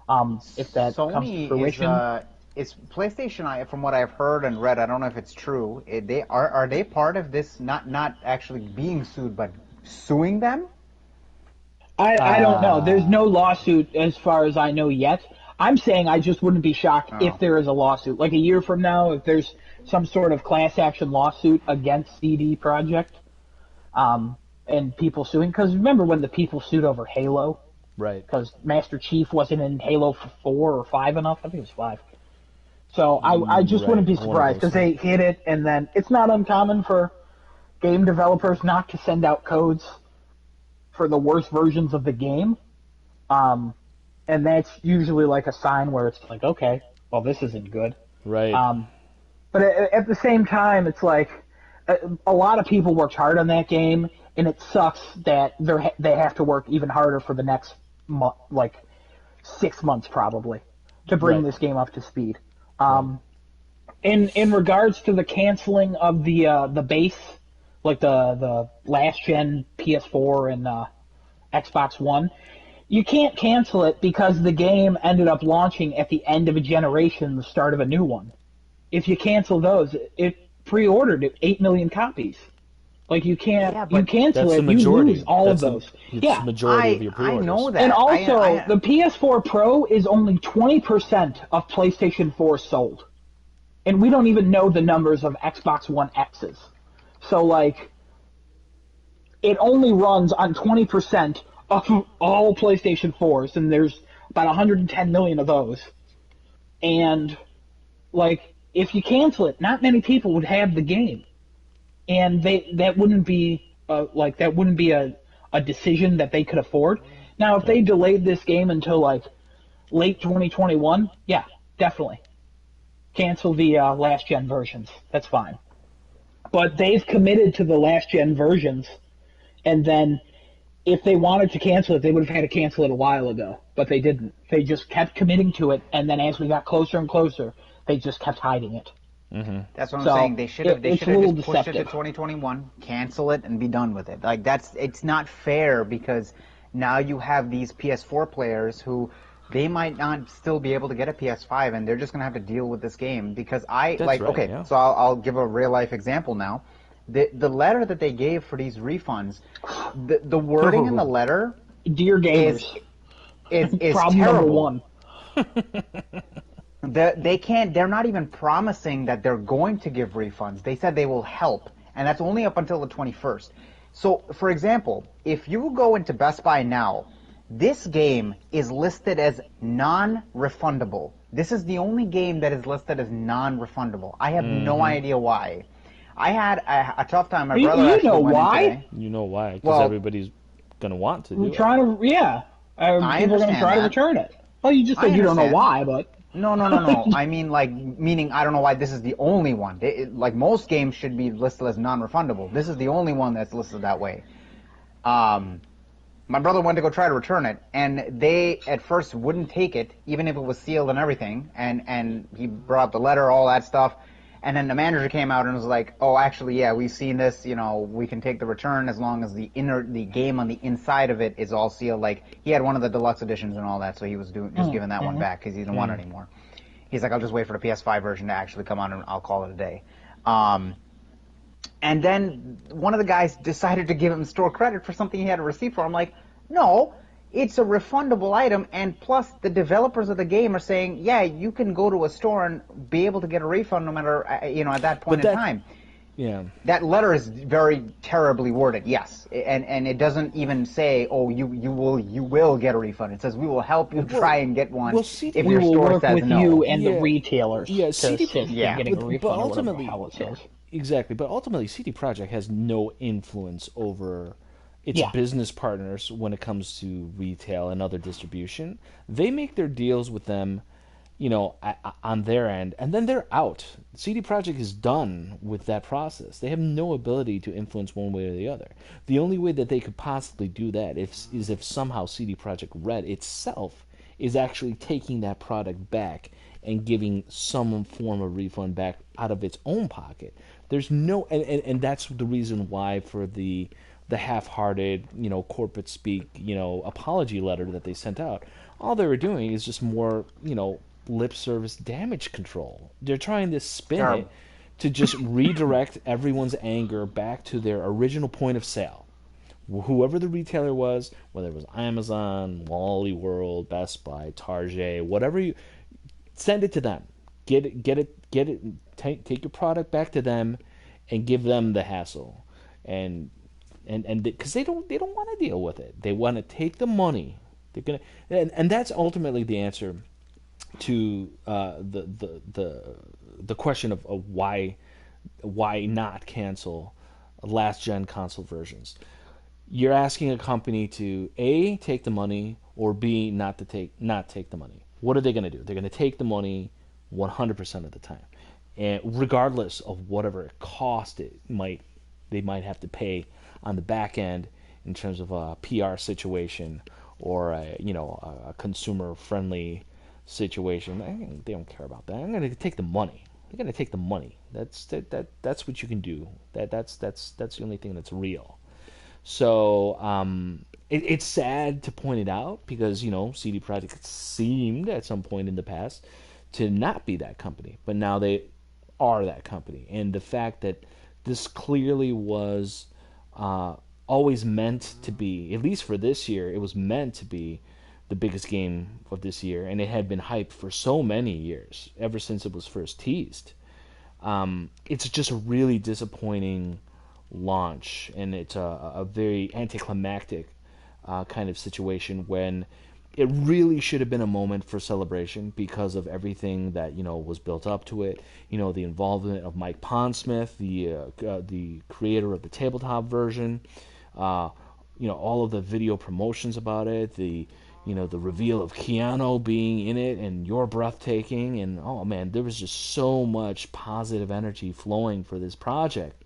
If that Sony comes to fruition. Is PlayStation, from what I've heard and read, I don't know if it's true. Are they part of this? Not actually being sued, but suing them? I don't know. There's no lawsuit as far as I know yet. I'm saying I just wouldn't be shocked if there is a lawsuit. Like a year from now, if there's some sort of class action lawsuit against CD Projekt, and people suing. Because remember when the people sued over Halo? Right. Because Master Chief wasn't in Halo 4 or 5 enough. I think it was 5. So I just wouldn't be surprised because they hit it, and then it's not uncommon for game developers not to send out codes for the worst versions of the game. And that's usually like a sign where it's like, okay, well, this isn't good. Right. But at the same time, it's like a lot of people worked hard on that game, and it sucks that they have to work even harder for the next 6 months probably to bring this game up to speed. In regards to the canceling of the base, like the last gen PS4 and Xbox One, you can't cancel it because the game ended up launching at the end of a generation, the start of a new one. If you cancel those, it pre-ordered 8 million copies. Like you can't, you cancel it, you lose all of those. It's the majority of your pre-orders. I know that. And also, the PS4 Pro is only 20% of PlayStation 4 sold. And we don't even know the numbers of Xbox One X's. So, like, it only runs on 20% of all PlayStation 4s, and there's about 110 million of those. And, like, if you cancel it, not many people would have the game. And that wouldn't be like that wouldn't be a decision that they could afford. Now, if they delayed this game until like late 2021, yeah, definitely cancel the last gen versions. That's fine. But they've committed to the last gen versions, and then if they wanted to cancel it, they would have had to cancel it a while ago. But they didn't. They just kept committing to it, and then as we got closer and closer, they just kept hiding it. Mm-hmm. That's what I'm saying. They should have just pushed it to 2021, cancel it, and be done with it. Like it's not fair because now you have these PS4 players who they might not still be able to get a PS5, and they're just gonna have to deal with this game because So I'll give a real life example now. The letter that they gave for these refunds, the wording in the letter, dear gamers, is problem terrible. Number one. They're not even promising that they're going to give refunds. They said they will help, and that's only up until the 21st. So, for example, if you go into Best Buy now, this game is listed as non-refundable. This is the only game that is listed as non-refundable. I have no idea why. I had a tough time. My brother actually went why? in today. You know why? Because everybody's going to want to do it. People are going to try to return it. Well, you just said you don't know why, but... No. I mean, meaning I don't know why this is the only one. Like most games should be listed as non-refundable. This is the only one that's listed that way. My brother went to go try to return it, and they at first wouldn't take it, even if it was sealed and everything. And he brought up the letter, all that stuff. And then the manager came out and was like, "Oh, actually, yeah, we've seen this. You know, we can take the return as long as the game on the inside of it is all sealed." Like he had one of the deluxe editions and all that, so he was giving that one back because he didn't want it anymore. He's like, "I'll just wait for the PS5 version to actually come on and I'll call it a day." And then one of the guys decided to give him store credit for something he had a receipt for. I'm like, "No. It's a refundable item, and plus the developers of the game are saying, yeah, you can go to a store and be able to get a refund no matter, at that point in time." Yeah. That letter is very terribly worded, yes, and it doesn't even say, "Oh, you will get a refund." It says, "We will help you try and get one." Well, if your store says no. You and the retailers. Yeah, CD getting a refund, but ultimately, or whatever it says. Exactly, but ultimately, CD Projekt has no influence over its business partners when it comes to retail and other distribution. They make their deals with them, on their end, and then they're out. CD Projekt is done with that process. They have no ability to influence one way or the other. The only way that they could possibly do that is if somehow CD Projekt Red itself is actually taking that product back and giving some form of refund back out of its own pocket. There's no, and that's the reason why for the half-hearted, corporate speak, apology letter that they sent out, all they were doing is just more, lip service damage control. They're trying to spin it to just redirect everyone's anger back to their original point of sale. Whoever the retailer was, whether it was Amazon, Wally World, Best Buy, Target, whatever you send it to them. Get it. Take your product back to them, and give them the hassle. And because they don't want to deal with it, they want to take the money. They're gonna, and that's ultimately the answer to the question of why not cancel last gen console versions. You're asking a company to A, take the money, or B, not take the money. What are they going to do? They're going to take the money 100% of the time, and regardless of whatever it cost they might have to pay on the back end in terms of a PR situation or a consumer friendly situation. They don't care about that. I'm going to take the money. They're going to take the money. That's what you can do. That's the only thing that's real. So it's sad to point it out because CD Projekt seemed at some point in the past to not be that company, but now they are that company. And the fact that this clearly was always meant to be, at least for this year, it was meant to be the biggest game of this year, and it had been hyped for so many years, ever since it was first teased. It's just a really disappointing launch, and it's a very anticlimactic kind of situation when it really should have been a moment for celebration because of everything that was built up to it. The involvement of Mike Pondsmith, the creator of the tabletop version. All of the video promotions about it. The reveal of Keanu being in it, and you're breathtaking. And oh man, there was just so much positive energy flowing for this project.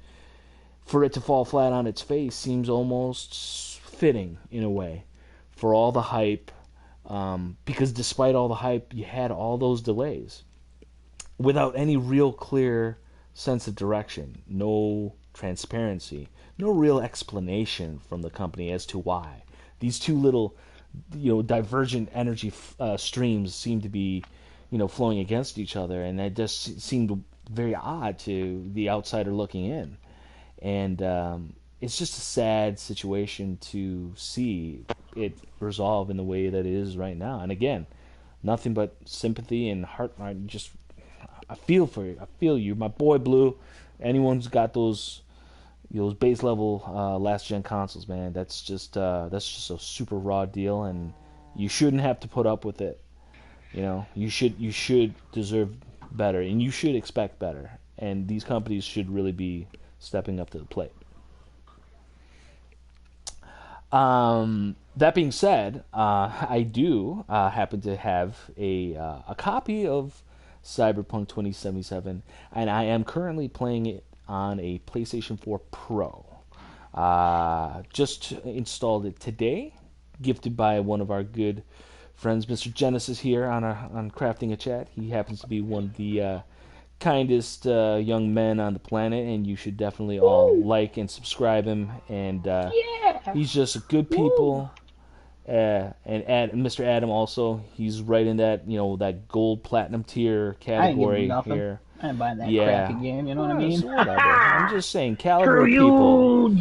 For it to fall flat on its face seems almost fitting in a way for all the hype. Because despite all the hype, you had all those delays without any real clear sense of direction, no transparency, no real explanation from the company as to why. These two little, divergent energy streams seem to be, flowing against each other, and that just seemed very odd to the outsider looking in. And it's just a sad situation to see it resolve in the way that it is right now. And again, nothing but sympathy and heart. I feel for you. I feel you, my boy Blue. Anyone who's got those base level last gen consoles, man, that's just a super raw deal, and you shouldn't have to put up with it. You should deserve better, and you should expect better. And these companies should really be stepping up to the plate. That being said, I do happen to have a copy of Cyberpunk 2077, and I am currently playing it on a PlayStation 4 Pro. Just installed it today, gifted by one of our good friends, Mr. Genesis here on Crafting a Chat. He happens to be one of the kindest young men on the planet, and you should definitely all like and subscribe him. And he's just a good people. And Mr. Adam also, he's right in that that gold platinum tier category here. I ain't buying that crappy game. You know what I mean? Whatever. I'm just saying, caliber people. We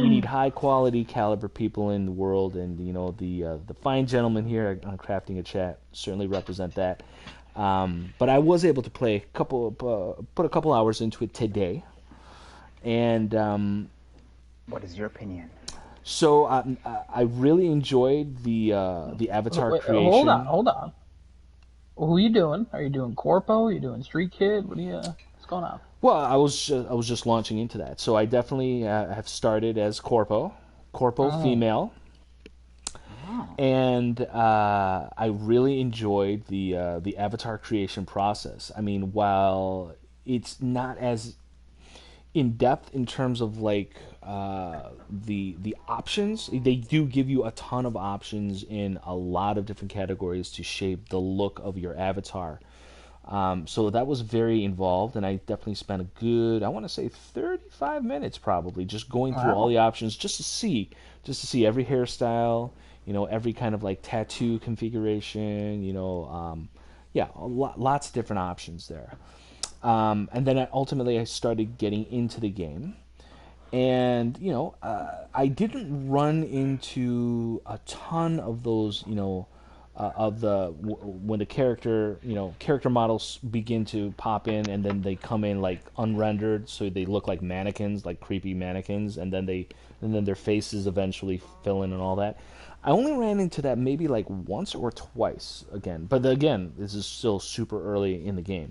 need high quality caliber people in the world, and the fine gentlemen here on Crafting a Chat certainly represent that. But I was able to play put a couple hours into it today, and what is your opinion? So I really enjoyed the avatar creation. Hold on. Who are you doing? Are you doing Corpo? Are you doing Street Kid? What's going on? Well, I was just launching into that, so I definitely have started as Corpo female. And I really enjoyed the avatar creation process. I mean, while it's not as in depth in terms of like the options, they do give you a ton of options in a lot of different categories to shape the look of your avatar. So that was very involved, and I definitely spent a good, I want to say 35 minutes probably just going through all the options just to see every hairstyle, every kind of like tattoo configuration, lots of different options there. And then ultimately I started getting into the game, and I didn't run into a ton of those, when the character models begin to pop in, and then they come in like unrendered, so they look like mannequins, like creepy mannequins, and then their faces eventually fill in and all that. I only ran into that maybe like once or twice again, but again, this is still super early in the game.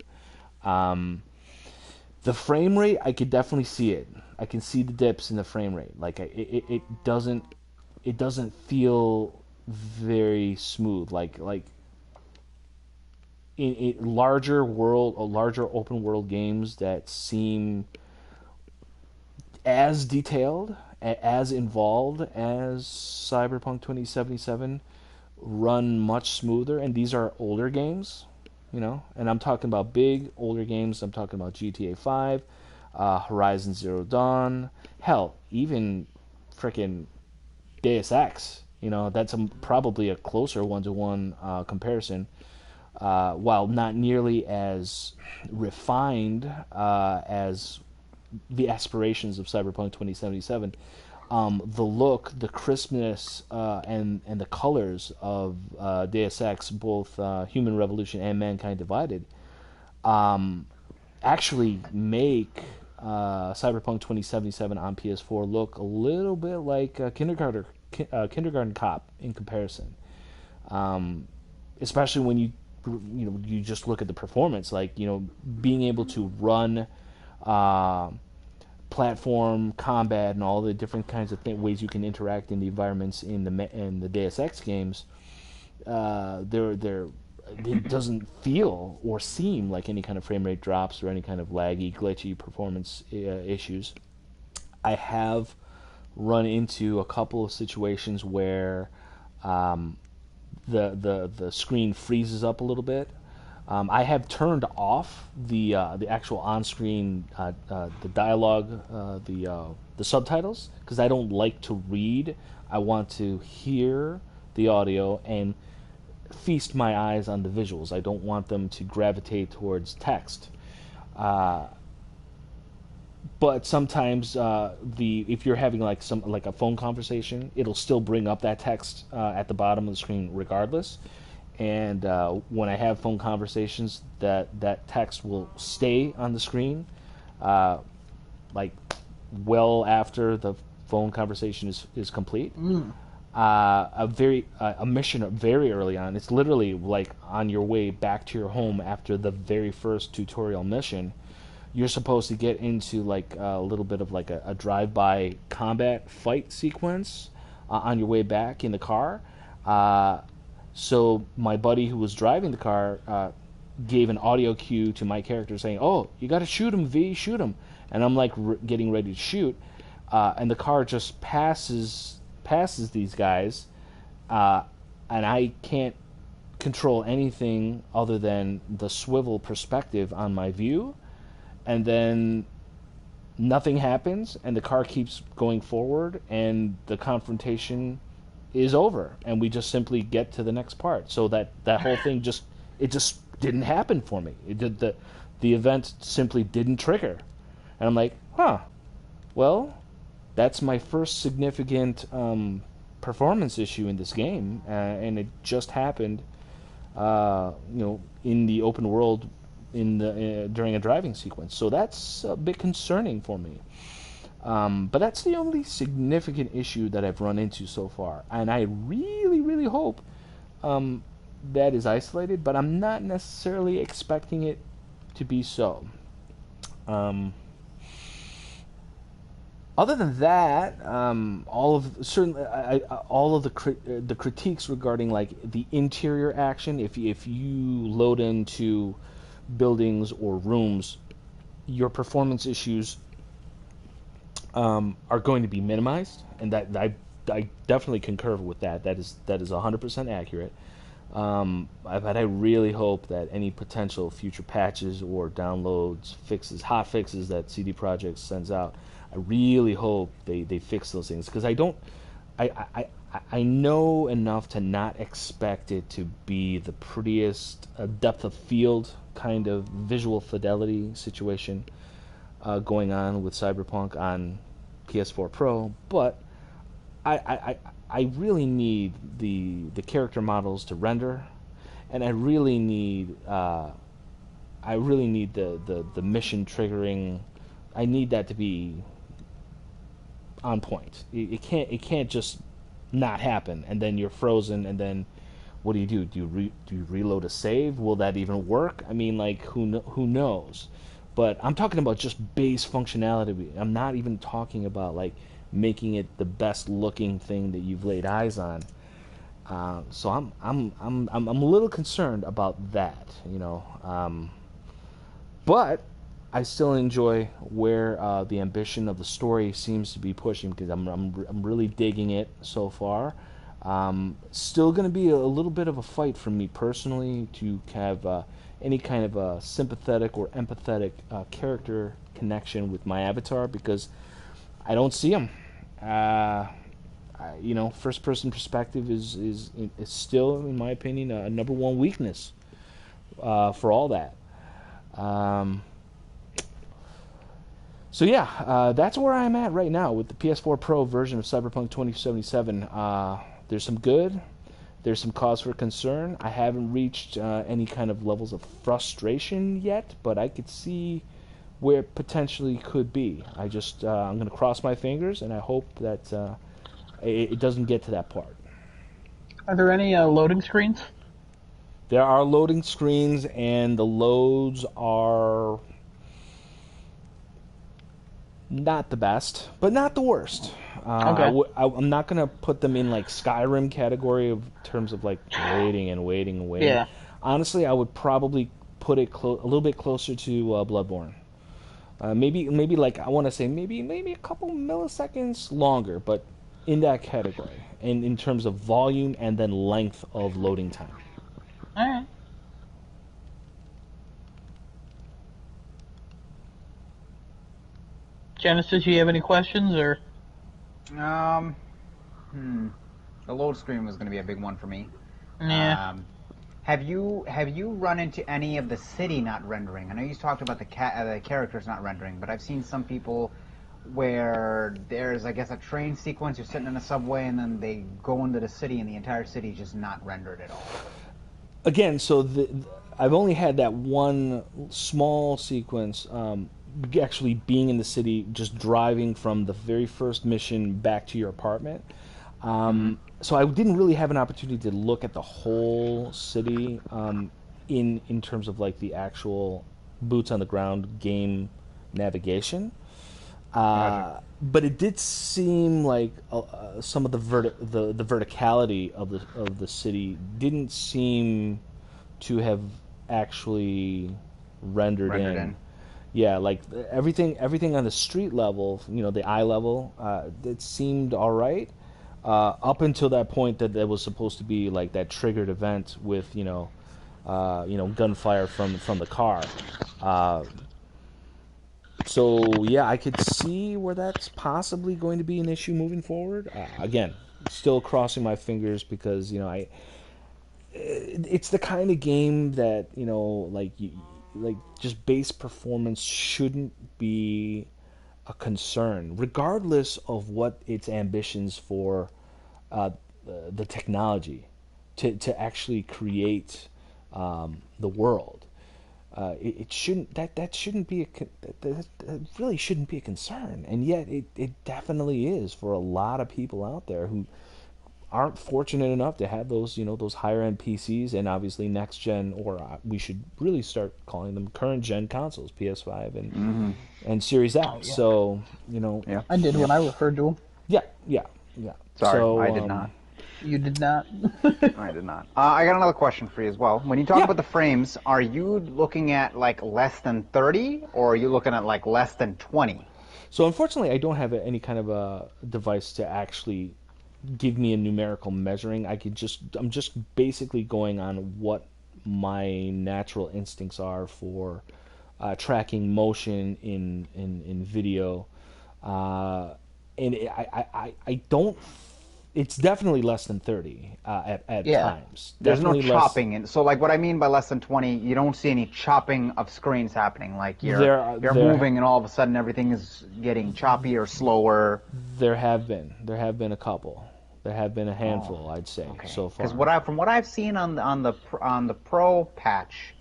The frame rate, I could definitely see it. I can see the dips in the frame rate. Like it doesn't feel very smooth. Like in larger open world games that seem as detailed, as involved as Cyberpunk 2077 run much smoother, and these are older games. And I'm talking about big, older games. I'm talking about GTA 5, Horizon Zero Dawn, hell, even frickin' Deus Ex. That's probably a closer one-to-one comparison, while not nearly as refined as the aspirations of Cyberpunk 2077. The look, the crispness, and the colors of Deus Ex, both Human Revolution and Mankind Divided, actually make Cyberpunk 2077 on PS4 look a little bit like Kindergarten Cop in comparison. Especially when you just look at the performance, like being able to run platform combat and all the different kinds of ways you can interact in the environments in the Deus Ex games. It doesn't feel or seem like any kind of frame rate drops or any kind of laggy, glitchy performance issues. I have run into a couple of situations where the screen freezes up a little bit. I have turned off the actual on-screen the dialogue, the subtitles, because I don't like to read. I want to hear the audio and feast my eyes on the visuals. I don't want them to gravitate towards text. But sometimes if you're having like a phone conversation, it'll still bring up that text at the bottom of the screen regardless. And when I have phone conversations, that text will stay on the screen, like well after the phone conversation is complete. A mission very early on. It's literally like on your way back to your home after the very first tutorial mission. You're supposed to get into like a little bit of like a drive-by combat fight sequence on your way back in the car. So my buddy who was driving the car gave an audio cue to my character saying, "Oh, you got to shoot him, V, shoot him." And I'm like getting ready to shoot, and the car just passes these guys, and I can't control anything other than the swivel perspective on my view, and then nothing happens, and the car keeps going forward, and the confrontation is over, and we just simply get to the next part. So that whole thing just didn't happen for me. The event simply didn't trigger, and I'm like, well, that's my first significant performance issue in this game, and it just happened, in the open world during a driving sequence. So that's a bit concerning for me. But that's the only significant issue that I've run into so far, and I really, really hope that is isolated. But I'm not necessarily expecting it to be so. Other than that, all of the critiques regarding like the interior action, if you load into buildings or rooms, your performance issues are going to be minimized, and that I definitely concur with that. That is 100% accurate. But I really hope that any potential future patches or downloads, hot fixes that CD Projekt sends out, I really hope they fix those things, because I know enough to not expect it to be the prettiest depth of field kind of visual fidelity situation going on with Cyberpunk on PS4 Pro, but I really need the character models to render, and I really need the mission triggering. I need that to be on point. It can't just not happen, and then you're frozen, and then what do? Do you reload a save? Will that even work? I mean, like, who knows? But I'm talking about just base functionality. I'm not even talking about like making it the best looking thing that you've laid eyes on. So I'm a little concerned about that, but I still enjoy where the ambition of the story seems to be pushing, because I'm really digging it so far. Still going to be a little bit of a fight for me personally to have any kind of a sympathetic or empathetic character connection with my avatar, because I don't see him. First-person perspective is still, in my opinion, a number one weakness for all that. So yeah, that's where I'm at right now with the PS4 Pro version of Cyberpunk 2077. There's some good. There's some cause for concern. I haven't reached any kind of levels of frustration yet, but I could see where it potentially could be. I'm going to cross my fingers, and I hope that It doesn't get to that part. Are there any loading screens? There are loading screens, and the loads are not the best, but not the worst. Okay. I'm not gonna put them in like Skyrim category of terms of like waiting and waiting and waiting. Yeah. Honestly, I would probably put it a little bit closer to Bloodborne. Maybe like I want to say maybe a couple milliseconds longer, but in that category, and in terms of volume and then length of loading time. All right. Genesis, you have any questions or? The load screen was going to be a big one for me. Yeah. Have you run into any of the city not rendering? I know you talked about the characters not rendering, but I've seen some people where there's, I guess, a train sequence. You're sitting in a subway, and then they go into the city, and the entire city is just not rendered at all. Again, so I've only had that one small sequence. Actually being in the city, just driving from the very first mission back to your apartment. So I didn't really have an opportunity to look at the whole city in terms of like the actual boots on the ground game navigation. But it did seem like some of the verticality of the city didn't seem to have actually rendered in. Yeah, like everything on the street level, the eye level, it seemed all right up until that point that there was supposed to be like that triggered event with gunfire from the car. So yeah, I could see where that's possibly going to be an issue moving forward. Again, still crossing my fingers because it's the kind of game that like just base performance shouldn't be a concern, regardless of what its ambitions for the technology to actually create the world. It shouldn't that shouldn't be that really shouldn't be a concern, and yet it definitely is for a lot of people out there who aren't fortunate enough to have those those higher end PCs and obviously next gen, or we should really start calling them current gen consoles, PS5 and Series X. Oh, yeah. So Yeah, I did when I referred to them. Yeah. Sorry, so, I did not. You did not. I did not. I got another question for you as well. When you talk about the frames, are you looking at like less than 30, or are you looking at like less than 20? So unfortunately, I don't have any kind of a device to actually give me a numerical measuring. I'm just basically going on what my natural instincts are for tracking motion in video, and I don't. It's definitely less than 30 at times. There's Definitely no chopping, and so like what I mean by less than 20, you don't see any chopping of screens happening. Like you're moving, and all of a sudden everything is getting choppy or slower. There have been a couple. There have been a handful, I'd say, so far. Because from what I've seen on the Pro patch,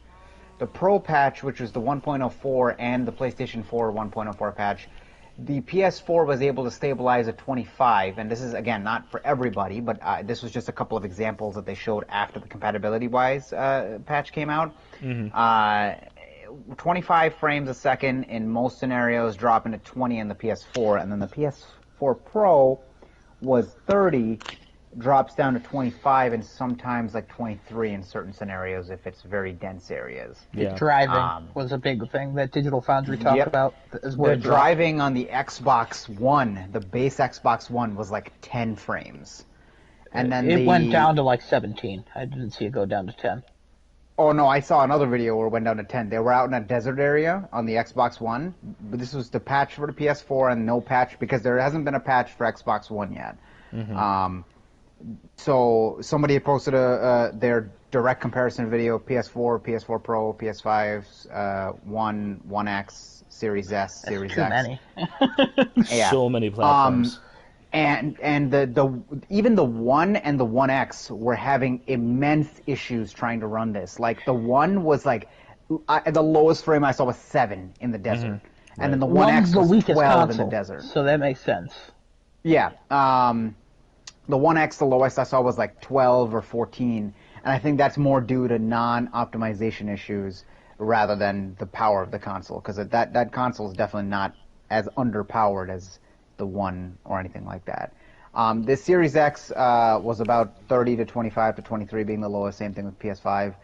which was the 1.04 and the PlayStation 4 1.04 patch, the PS4 was able to stabilize at 25, and this is again not for everybody, but this was just a couple of examples that they showed after the compatibility-wise patch came out. 25 frames a second in most scenarios, dropping to 20 in the PS4, and then the PS4 Pro was 30, drops down to 25, and sometimes like 23 in certain scenarios if it's very dense areas. Yeah. Driving was a big thing that Digital Foundry talked about. The driving on the Xbox One, the base Xbox One, was like 10 frames. And then it went down to like 17. I didn't see it go down to 10. Oh, no, I saw another video where it went down to 10. They were out in a desert area on the Xbox One, but this was the patch for the PS4 and no patch because there hasn't been a patch for Xbox One yet. So somebody had posted their direct comparison video, PS4, PS4 Pro, PS5, One, One X, Series S, Series Too X. many. Yeah. So many platforms. And the even the One and the One X were having immense issues trying to run this. Like the One was like the lowest frame I saw was 7 in the desert, and then the One X was 12 in the desert. So that makes sense. Yeah. The One X, the lowest I saw was like 12 or 14, and I think that's more due to non-optimization issues rather than the power of the console, because that console is definitely not as underpowered as the One or anything like that. This Series X was about 30 to 25 to 23 being the lowest, same thing with PS5.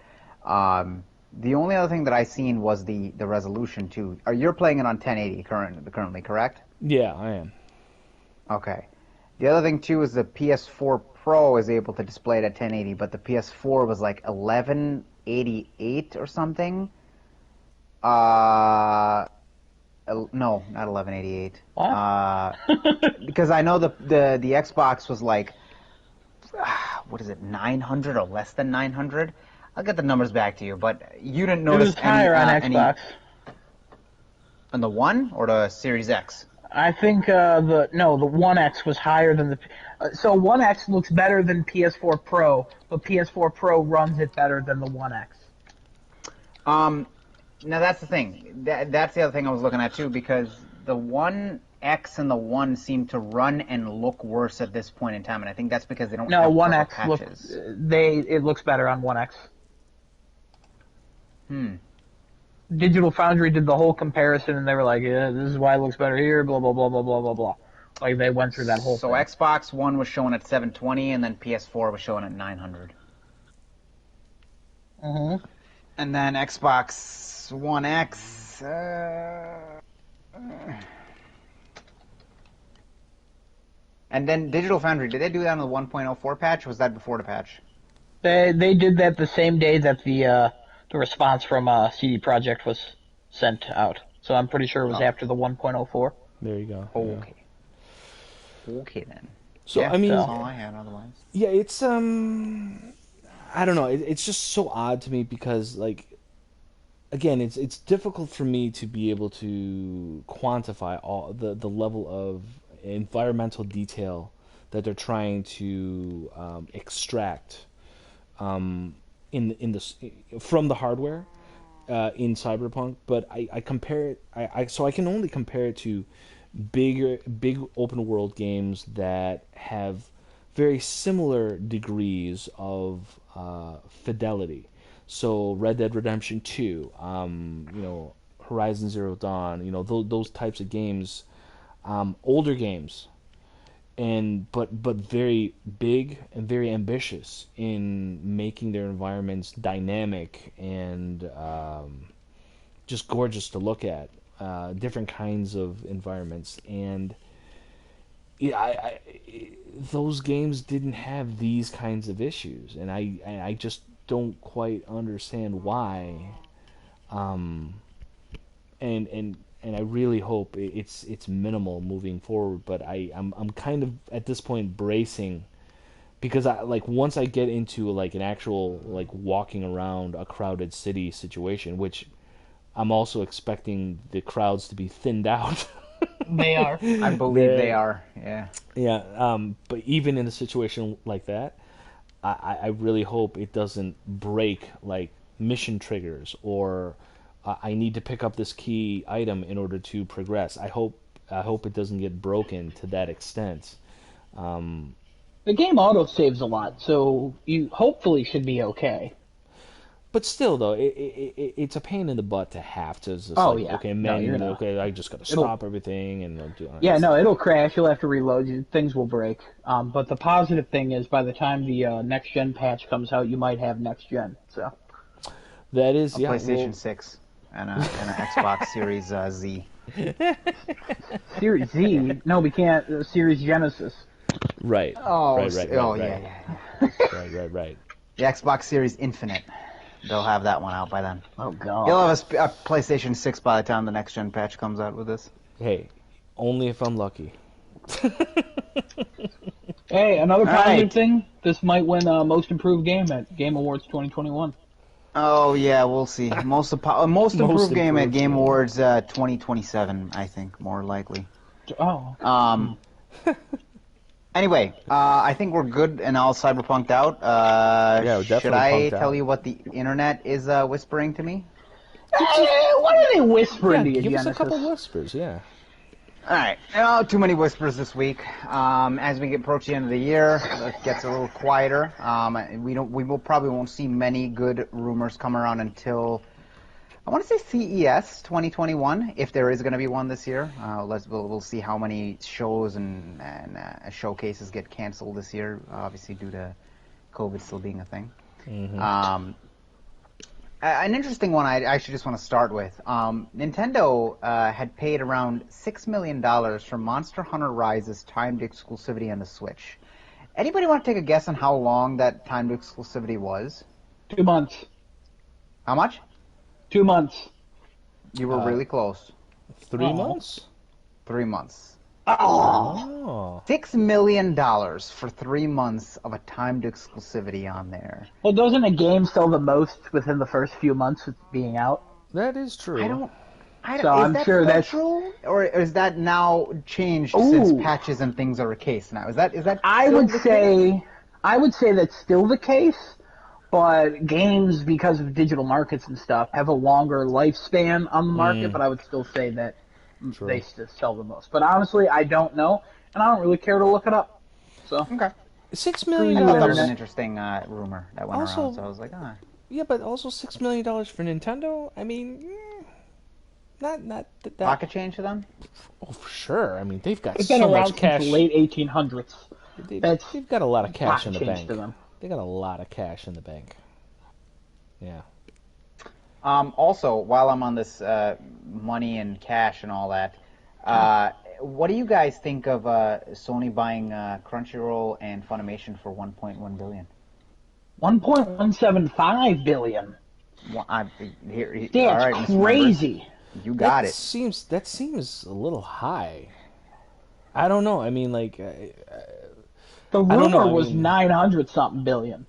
The only other thing that I seen was the resolution too. You're playing it on 1080 currently, correct? Yeah, I am. Okay. The other thing too is the PS4 Pro is able to display it at 1080, but the PS4 was like 1188 or something. No, not 1188. What? Because I know the Xbox was like, what is it, 900 or less than 900? I'll get the numbers back to you, but you didn't notice it was higher on Xbox. On the One or the Series X? I think the One X was higher than the. So One X looks better than PS4 Pro, but PS4 Pro runs it better than the One X. Now that's the thing. That's the other thing I was looking at too, because the One X and the One seem to run and look worse at this point in time, and I think that's because they don't have One X patches. It looks better on One X. Digital Foundry did the whole comparison, and they were like, "Yeah, this is why it looks better here." Blah blah blah blah blah blah blah. Like they went through that whole. So thing. Xbox One was showing at 720, and then PS4 was showing at 900. Mm-hmm. And then Xbox One X. And then Digital Foundry, did they do that on the 1.04 patch, or was that before the patch? They did that the same day that the response from CD Projekt was sent out. So I'm pretty sure it was after the 1.04. There you go. Okay. Yeah. Okay then. So I mean, that's all I had otherwise. Yeah, it's I don't know. It's just so odd to me because, like, again, it's difficult for me to be able to quantify all the level of environmental detail that they're trying to extract in from the hardware in Cyberpunk. But I compare it. So I can only compare it to big open world games that have very similar degrees of fidelity. So Red Dead Redemption 2, Horizon Zero Dawn, those types of games, older games, but very big and very ambitious in making their environments dynamic and just gorgeous to look at. Different kinds of environments, and those games didn't have these kinds of issues, and I just don't quite understand why. And I really hope it's minimal moving forward. But I'm kind of at this point bracing, because once I get into like an actual walking around a crowded city situation, which I'm also expecting the crowds to be thinned out. They are. I believe they are. Yeah. Yeah. But even in a situation like that, I really hope it doesn't break like mission triggers or I need to pick up this key item in order to progress. I hope it doesn't get broken to that extent. The game auto saves a lot, so you hopefully should be okay. But still, though, it's a pain in the butt to have to. Just yeah. Okay, okay, I just got to stop everything and do. Yeah, no, it'll crash. You'll have to reload. Things will break. But the positive thing is, by the time the next gen patch comes out, you might have next gen. So that is PlayStation 6 and an Xbox Series Z. Series Z? No, we can't. Series Genesis. Right. Oh, right. Yeah. Right. The Xbox Series Infinite. They'll have that one out by then. Oh, God. You'll have a PlayStation 6 by the time the next gen patch comes out with this. Hey, only if I'm lucky. Hey, another positive thing. This might win Most Improved Game at Game Awards 2021. Oh, yeah, we'll see. Most improved game at Game Awards 2027, I think, more likely. Oh. Anyway, I think we're good and all cyberpunked out. We're definitely should I punked tell out. you what the internet is whispering to me? What are they whispering to you, Give us Genesis? a couple whispers, yeah. All right. Oh, too many whispers this week. As we approach the end of the year, it gets a little quieter. We probably won't see many good rumors come around until I want to say CES 2021, if there is going to be one this year. We'll see how many shows and showcases get canceled this year, obviously due to COVID still being a thing. Mm-hmm. An interesting one I actually just want to start with. Nintendo had paid around $6 million for Monster Hunter Rise's timed exclusivity on the Switch. Anybody want to take a guess on how long that timed exclusivity was? 2 months. How much? 2 months. You were really close. 3 months? 3 months. Oh. $6 million for 3 months of a timed exclusivity on there. Well, doesn't a game sell the most within the first few months of being out? That is true. I'm sure that's true, or is that now changed since patches and things are a case now? Is that? I would say that's still the case, but games, because of digital markets and stuff, have a longer lifespan on the market. But I would still say that. True. They sell the most. But honestly, I don't know, and I don't really care to look it up. So okay, $6 million. I thought that was an interesting rumor that went around. So I was like, Yeah, but also $6 million for Nintendo. I mean, not that. Pocket change to them? Oh, for sure. I mean, they've got it's so been around much cash. Since the late 1800s. They've got a lot of cash in the bank. To them. They got a lot of cash in the bank. Yeah. Also, while I'm on this money and cash and all that, what do you guys think of Sony buying Crunchyroll and Funimation for $1.1 billion? $1.175 billion. Well, That's all right, crazy. You got that it. That seems a little high. I don't know. I mean, like the rumor was 900-something billion.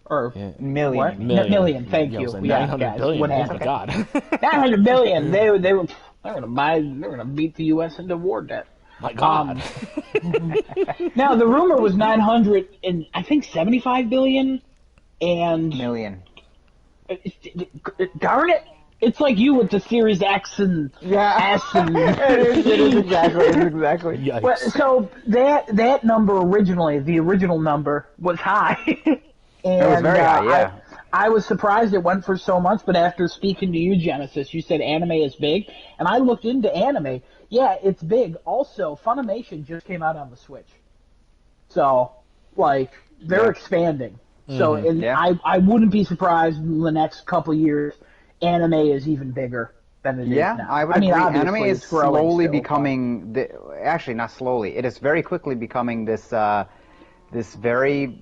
Or million. What? Million. Thank you. Like 900 billion. What happened? Oh my God. 900 billion. They were going to beat the U.S. into war debt. My God. Now the rumor was 900 and I think 75 billion and million. Darn it! It's like you with the Series X and S and it is exactly. Yikes. But, so that number originally, the original number was high. And, it was very high, yeah. I was surprised it went for so much, but after speaking to you, Genesis, you said anime is big, and I looked into anime. Yeah, it's big. Also, Funimation just came out on the Switch. So, like, they're expanding. So, I wouldn't be surprised in the next couple years, anime is even bigger than it is now. I would agree. Anime is slowly still, becoming, actually not slowly, it is very quickly becoming this very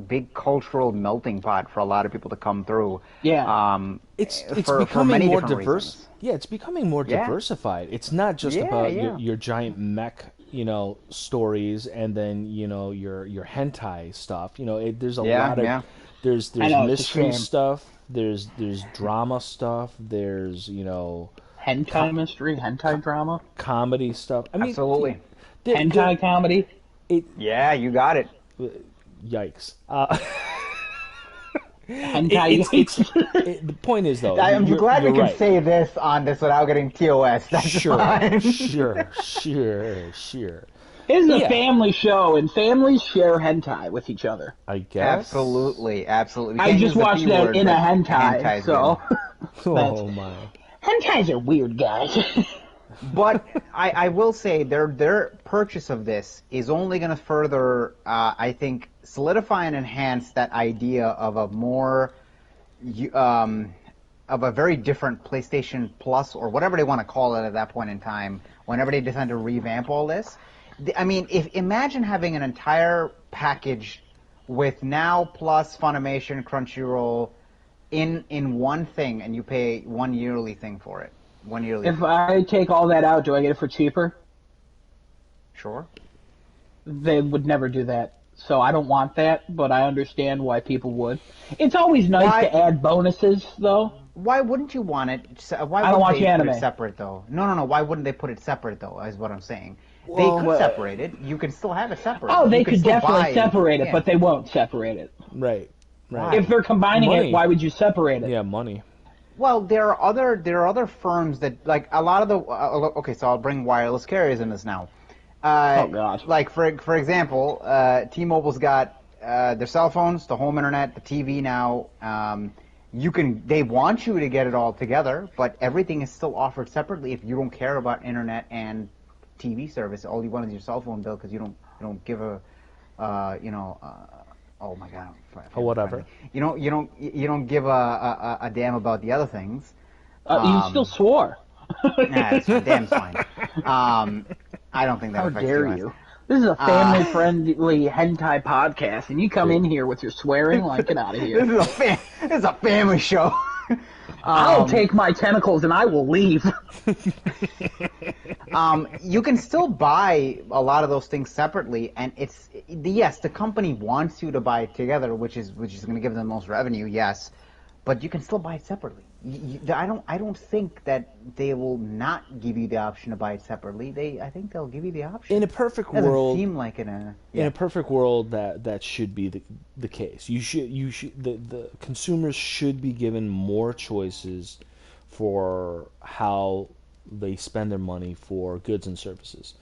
big cultural melting pot for a lot of people to come through. Yeah. It's becoming more diverse. Reasons. Yeah, it's becoming more diversified. It's not just about your giant mech, stories and then, your hentai stuff. There's a lot of there's mystery stuff, there's drama stuff, there's, hentai mystery, hentai drama, comedy stuff. I mean, absolutely. Hentai comedy. Yeah, you got it. Yikes. The point is, though, I'm glad we can right. say this on this without getting TOS. That's fine. Sure. It's a family show, and families share hentai with each other. I guess. Absolutely. I just watched that in a hentai, so... Oh, my. Hentais are weird, guys. But I will say their purchase of this is only going to further, I think, solidify and enhance that idea of a more, of a very different PlayStation Plus or whatever they want to call it at that point in time. Whenever they decide to revamp all this, I mean, imagine having an entire package with Now Plus Funimation, Crunchyroll in one thing, and you pay one yearly thing for it. If I take all that out, do I get it for cheaper? Sure. They would never do that. So I don't want that, but I understand why people would. It's always nice to add bonuses, though. Why wouldn't you want it? Why I don't watch they anime. Put it separate, though? No. Why wouldn't they put it separate, though, is what I'm saying. Well, they could separate it. You could still have it separate. Oh, they could definitely separate it, but they won't separate it. Right. If they're combining it, why would you separate it? Yeah, money. Well, there are other firms that like a lot of the okay. So I'll bring wireless carriers in this now. Oh God! Like for example, T-Mobile's got their cell phones, the home internet, the TV now. They want you to get it all together, but everything is still offered separately if you don't care about internet and TV service. All you want is your cell phone bill because you don't give a oh my God. Whatever. You don't give a damn about the other things. You still swore. Nah, it's damn fine. I don't think that How affects dare you? This is a family-friendly hentai podcast, and you come in here with your swearing. Like, get out of here. This is a family show. I'll take my tentacles and I will leave. You can still buy a lot of those things separately, and yes, the company wants you to buy it together, which is going to give them the most revenue, yes, but you can still buy it separately. I don't think that they will not give you the option to buy it separately. I think they'll give you the option. In a perfect world, world, seem like in a perfect world, that should be the case. The consumers should be given more choices for how they spend their money for goods and services.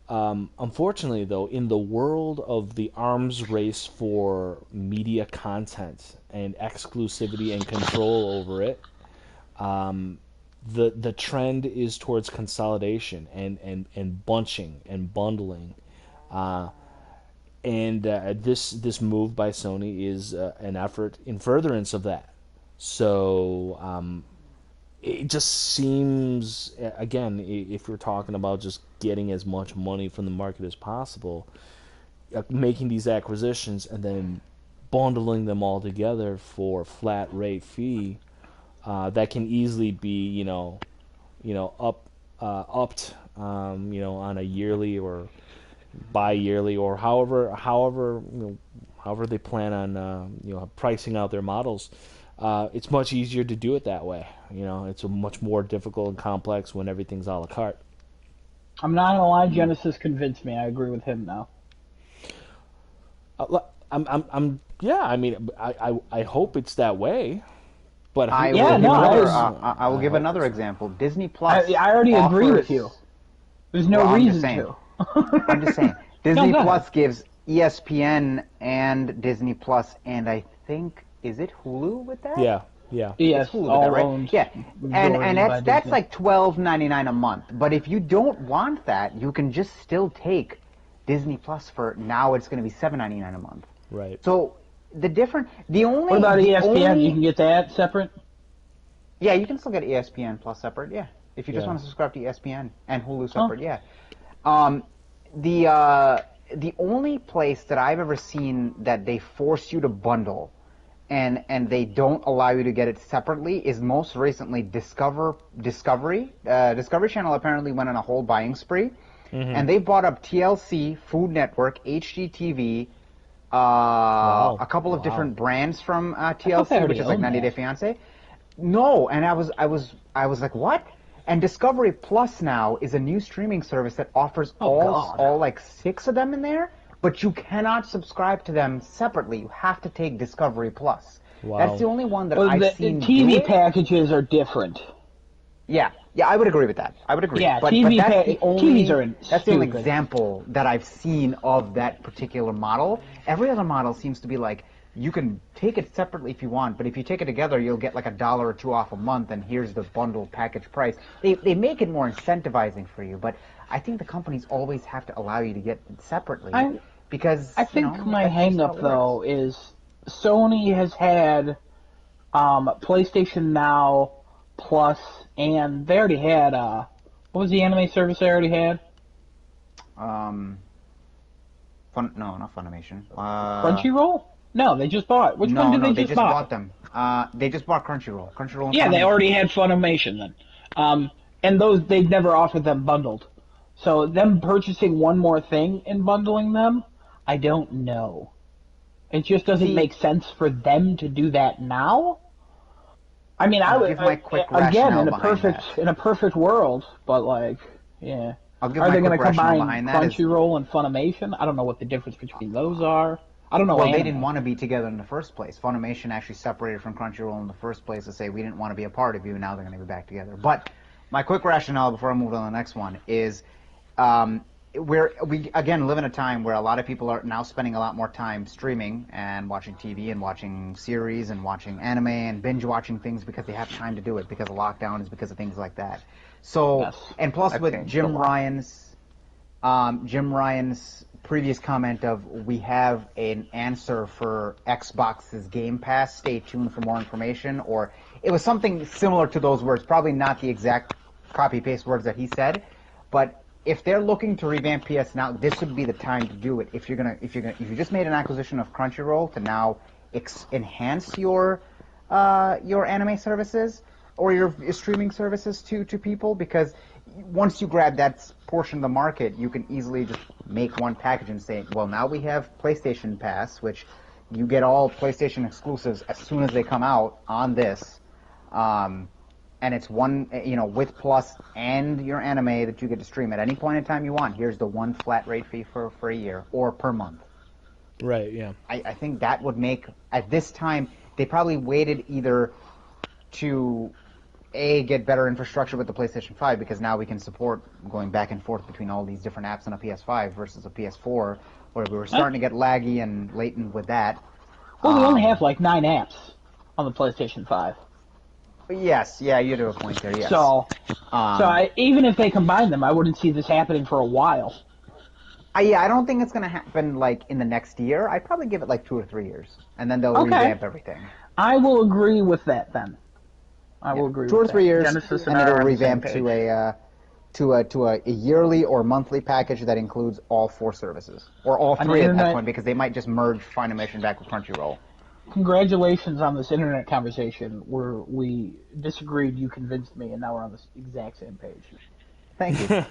Unfortunately, though, in the world of the arms race for media content and exclusivity and control over it, the trend is towards consolidation and bunching and bundling, and this move by Sony is an effort in furtherance of that. So it just seems, again, if you're talking about just getting as much money from the market as possible, making these acquisitions and then bundling them all together for a flat rate fee, that can easily be upped on a yearly or bi-yearly or however they plan on pricing out their models. It's much easier to do it that way. It's a much more difficult and complex when everything's a la carte. I'm not gonna lie, Genesis convinced me. I agree with him now. I hope it's that way. But I will give another example. Disney Plus. I already agree with you. There's no reason to. I'm just saying. Disney Plus gives ESPN and Disney Plus, and I think, is it Hulu with that? Yeah. Yes, Hulu all that, right? owned. Yeah, and that's like $12.99 a month. But if you don't want that, you can just still take Disney Plus for now. It's going to be $7.99 a month. Right. So what about ESPN? You can get that separate? Yeah, you can still get ESPN Plus separate, yeah. If you just want to subscribe to ESPN and Hulu separate, yeah. The only place that I've ever seen that they force you to bundle and they don't allow you to get it separately is most recently Discovery. Discovery Channel apparently went on a whole buying spree, and they bought up TLC, Food Network, HGTV, a couple of different brands from TLC, which is like 90 Day Fiancé. No, and I was like, what? And Discovery Plus now is a new streaming service that offers all like 6 of them in there, but you cannot subscribe to them separately. You have to take Discovery Plus. Wow. That's the only one that I've seen. The TV packages are different. Yeah, I would agree with that. I would agree. Yeah, but TVs are that's the only example that I've seen of that particular model. Every other model seems to be like, you can take it separately if you want, but if you take it together, you'll get like $1 or $2 off a month, and here's the bundled package price. They make it more incentivizing for you, but I think the companies always have to allow you to get it separately because I think my hang-up though is Sony has had PlayStation Now Plus, and they already had what was the anime service they already had? No, not Funimation. Crunchyroll? No, they just bought. Which one did they just buy? Bought them. They just bought Crunchyroll. And yeah, they already had Funimation then. And those they've never offered them bundled. So them purchasing one more thing and bundling them, I don't know. It just doesn't make sense for them to do that now. I mean, I would give my quick again rationale in a perfect world, but like, yeah. I'll give Are my they going to quick rationale combine behind that Crunchyroll and Funimation? I don't know what the difference between those are. I don't know. Well, they didn't want to be together in the first place. Funimation actually separated from Crunchyroll in the first place to say we didn't want to be a part of you, and now they're going to be back together. But my quick rationale before I move on to the next one is we again live in a time where a lot of people are now spending a lot more time streaming and watching TV and watching series and watching anime and binge watching things because they have time to do it because of lockdown, is because of things like that. So yes, and plus with Jim Ryan's previous comment of we have an answer for Xbox's Game Pass, stay tuned for more information, or it was something similar to those words, probably not the exact copy-paste words that he said, but if they're looking to revamp PS Now, this would be the time to do it. If you just made an acquisition of Crunchyroll to now enhance your anime services or your streaming services to people, because once you grab that portion of the market, you can easily just make one package and say, well, now we have PlayStation Pass, which you get all PlayStation exclusives as soon as they come out on this. And it's one, with Plus and your anime that you get to stream at any point in time you want. Here's the one flat rate fee for a year or per month. Right, yeah. I think that would make, at this time, they probably waited either to, get better infrastructure with the PlayStation 5, because now we can support going back and forth between all these different apps on a PS5 versus a PS4, where we were starting to get laggy and latent with that. Well, they only have like 9 apps on the PlayStation 5. Yes, yeah, you do a point there, yes. So even if they combine them, I wouldn't see this happening for a while. I don't think it's going to happen like in the next year. I'd probably give it like 2 or 3 years, and then they'll revamp everything. I will agree with that then. I will agree 2 or 3 years, Genesis and it'll revamp to a yearly or monthly package that includes all 4 services, or all 3 at that point, because they might just merge Funimation back with Crunchyroll. Congratulations on this internet conversation where we disagreed, you convinced me, and now we're on the exact same page. Thank you.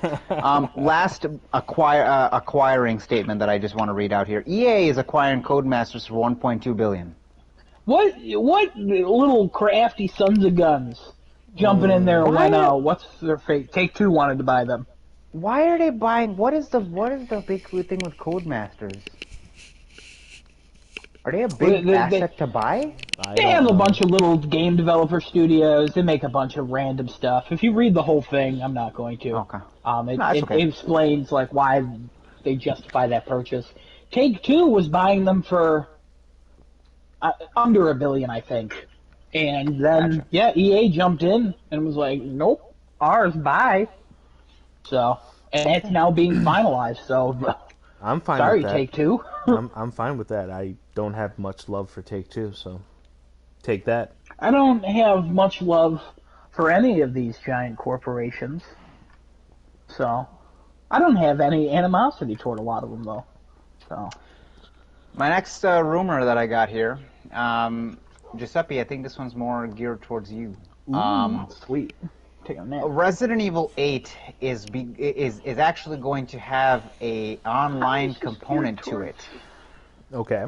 Last acquiring statement that I just want to read out here. EA is acquiring Codemasters for $1.2 billion. What little crafty sons of guns jumping in there when what's their fate? Take-Two wanted to buy them. Why are they buying? What is the big thing with Codemasters? Are they a big asset to buy? They have a bunch of little game developer studios. They make a bunch of random stuff. If you read the whole thing, I'm not going to. Okay. It explains like why they justify that purchase. Take-Two was buying them for under $1 billion, I think. And then, EA jumped in and was like, nope, ours, bye. So, and it's now being finalized, so... I'm fine with that. Sorry, Take-Two. I'm fine with that. I don't have much love for Take-Two, so take that. I don't have much love for any of these giant corporations. So, I don't have any animosity toward a lot of them, though. So, my next rumor that I got here, Giuseppe, I think this one's more geared towards you. Sweet. Resident Evil 8 is actually going to have a online component to it. Okay.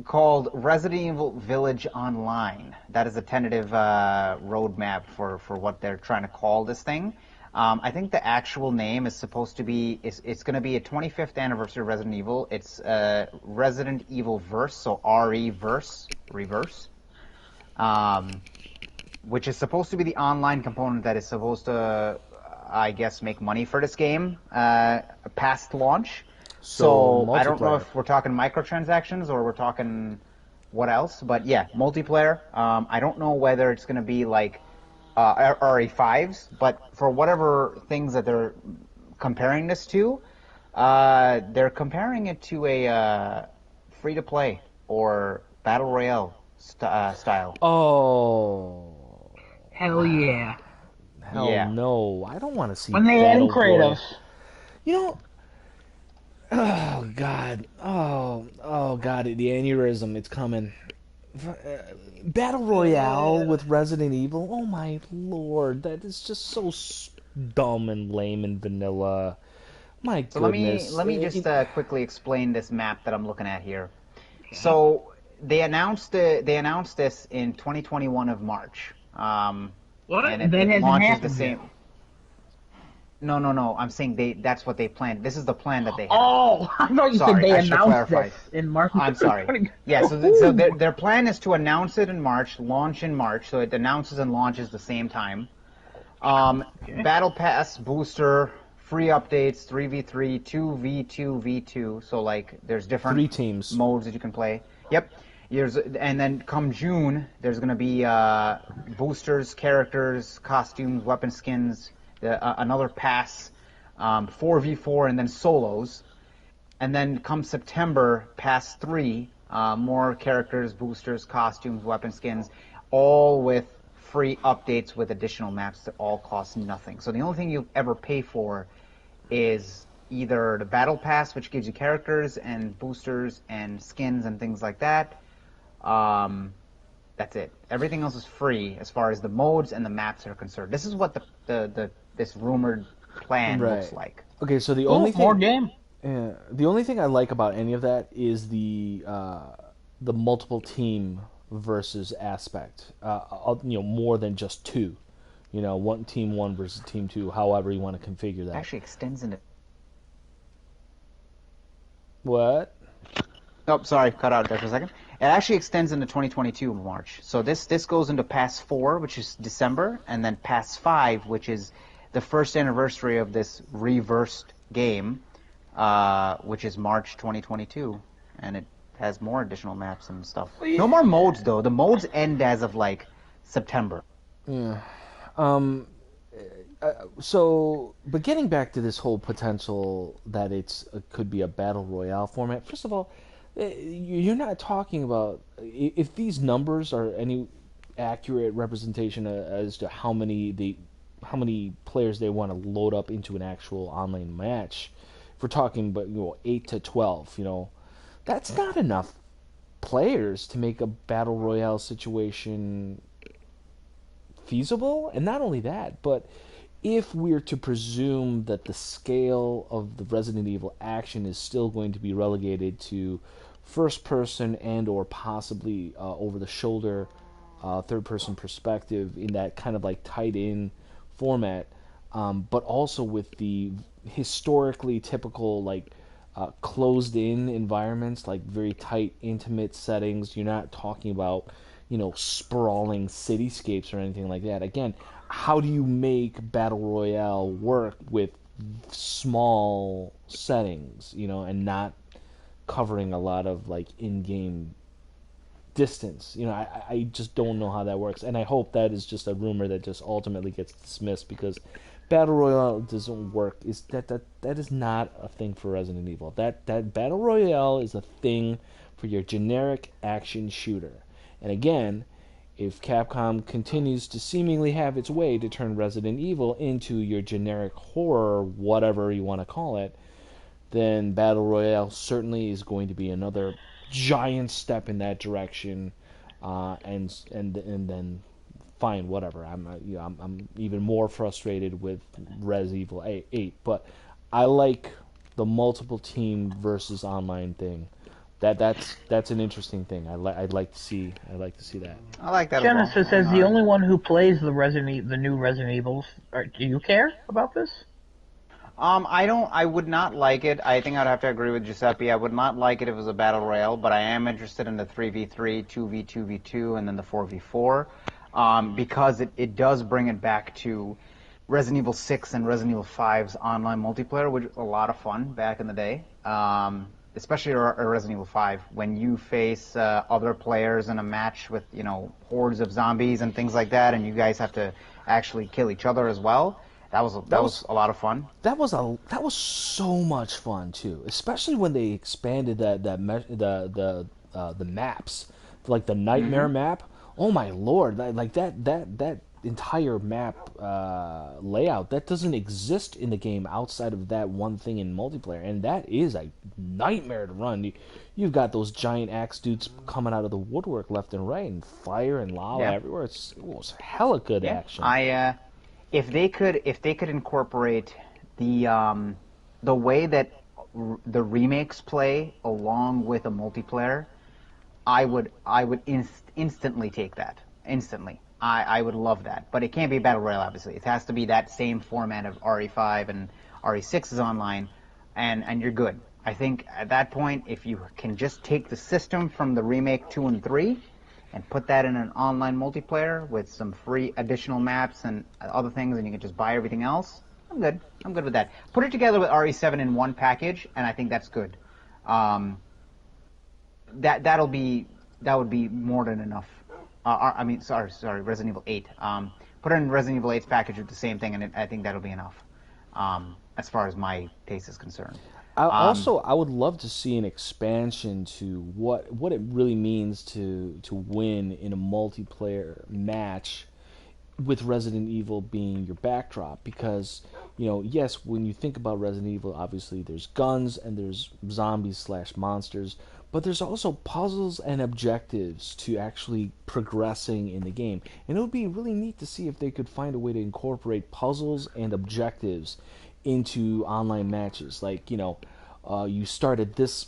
Called Resident Evil Village Online. That is a tentative roadmap for what they're trying to call this thing. I think the actual name is supposed to be it's going to be a 25th anniversary of Resident Evil. It's Resident Evil Verse, so Reverse. Which is supposed to be the online component that is supposed to, I guess, make money for this game past launch. So I don't know if we're talking microtransactions or we're talking what else, but yeah, multiplayer. I don't know whether it's going to be like RE5s, but for whatever things that they're comparing this to, they're comparing it to a free-to-play or battle royale style. Oh. Hell yeah. Hell no. I don't want to see when they add Kratos. Oh God. Oh God, the aneurysm, it's coming. Battle Royale with Resident Evil. Oh my lord, that is just so dumb and lame and vanilla. My goodness. So let me just quickly explain this map that I'm looking at here. So they announced this in 2021 of March. What? And it launches the same. No. I'm saying that's what they planned. This is the plan that they have. Oh, I thought you said they announced this in March. I'm sorry. Yeah, so their plan is to announce it in March, launch in March, so it announces and launches the same time. Battle Pass, booster, free updates, 3v3, 2v2, v2. So like, there's different 3 teams modes that you can play. Yep. And then come June, there's going to be boosters, characters, costumes, weapon skins, another pass, 4v4, and then solos. And then come September, pass 3, more characters, boosters, costumes, weapon skins, all with free updates with additional maps that all cost nothing. So the only thing you ever pay for is either the Battle Pass, which gives you characters and boosters and skins and things like that. That's it. Everything else is free as far as the modes and the maps are concerned. This is what this rumored plan looks like. Okay, so the only thing more game. The only thing I like about any of that is the multiple team versus aspect. More than just 2. One team 1 versus team 2. However you want to configure that. It actually extends into. What? Oh, sorry, cut out there for a second. It actually extends into 2022 March. So this goes into Pass 4, which is December, and then Pass 5, which is the first anniversary of this reversed game, which is March 2022, and it has more additional maps and stuff. No more modes though. The modes end as of like September. Yeah. But getting back to this whole potential that it could be a battle royale format. First of all, you're not talking about if these numbers are any accurate representation as to how many players they want to load up into an actual online match. If we're talking about 8 to 12, that's not enough players to make a battle royale situation feasible. And not only that, but if we're to presume that the scale of the Resident Evil action is still going to be relegated to first person and or possibly over the shoulder third person perspective in that kind of like tied in format, but also with the historically typical like closed in environments, like very tight intimate settings. You're not talking about sprawling cityscapes or anything like that. Again, how do you make battle royale work with small settings, and not covering a lot of like in-game distance? I just don't know how that works, and I hope that is just a rumor that just ultimately gets dismissed, because battle royale doesn't work. That is not a thing for Resident Evil. That battle royale is a thing for your generic action shooter. And again, if Capcom continues to seemingly have its way to turn Resident Evil into your generic horror, whatever you want to call it, then Battle Royale certainly is going to be another giant step in that direction. And then fine, whatever. I'm even more frustrated with Res Evil 8, but I like the multiple team versus online thing. That's an interesting thing. I'd like to see that. I like that. Genesis, as the only one who plays the new Resident Evils, do you care about this? I would not like it. I think I'd have to agree with Giuseppe. I would not like it if it was a battle royale, but I am interested in the 3v3, 2v2v2, and then the 4v4, because it does bring it back to Resident Evil 6 and Resident Evil 5's online multiplayer, which was a lot of fun back in the day. Especially Resident Evil 5, when you face other players in a match with, hordes of zombies and things like that, and you guys have to actually kill each other as well. That was a lot of fun. That was so much fun too, especially when they expanded the maps, like the Nightmare map. Oh my lord! Like that entire map layout that doesn't exist in the game outside of that one thing in multiplayer, and that is a nightmare to run. You've got those giant axe dudes coming out of the woodwork left and right, and fire and lava everywhere. It was hella good action. If they could incorporate the way that the remakes play along with a multiplayer, I would instantly take that. Instantly. I would love that. But it can't be Battle Royale, obviously. It has to be that same format of RE5 and RE6 is online, and you're good. I think at that point, if you can just take the system from the remake 2 and 3 and put that in an online multiplayer with some free additional maps and other things, and you can just buy everything else, I'm good. I'm good with that. Put it together with RE7 in one package, and I think that's good. That would be more than enough. Resident Evil 8. Put it in Resident Evil 8's package with the same thing, and I think that'll be enough. As far as my taste is concerned. I would love to see an expansion to what it really means to win in a multiplayer match with Resident Evil being your backdrop, because yes, when you think about Resident Evil, obviously there's guns and there's zombies / monsters, but there's also puzzles and objectives to actually progressing in the game, and it would be really neat to see if they could find a way to incorporate puzzles and objectives into online matches. Like, you start at this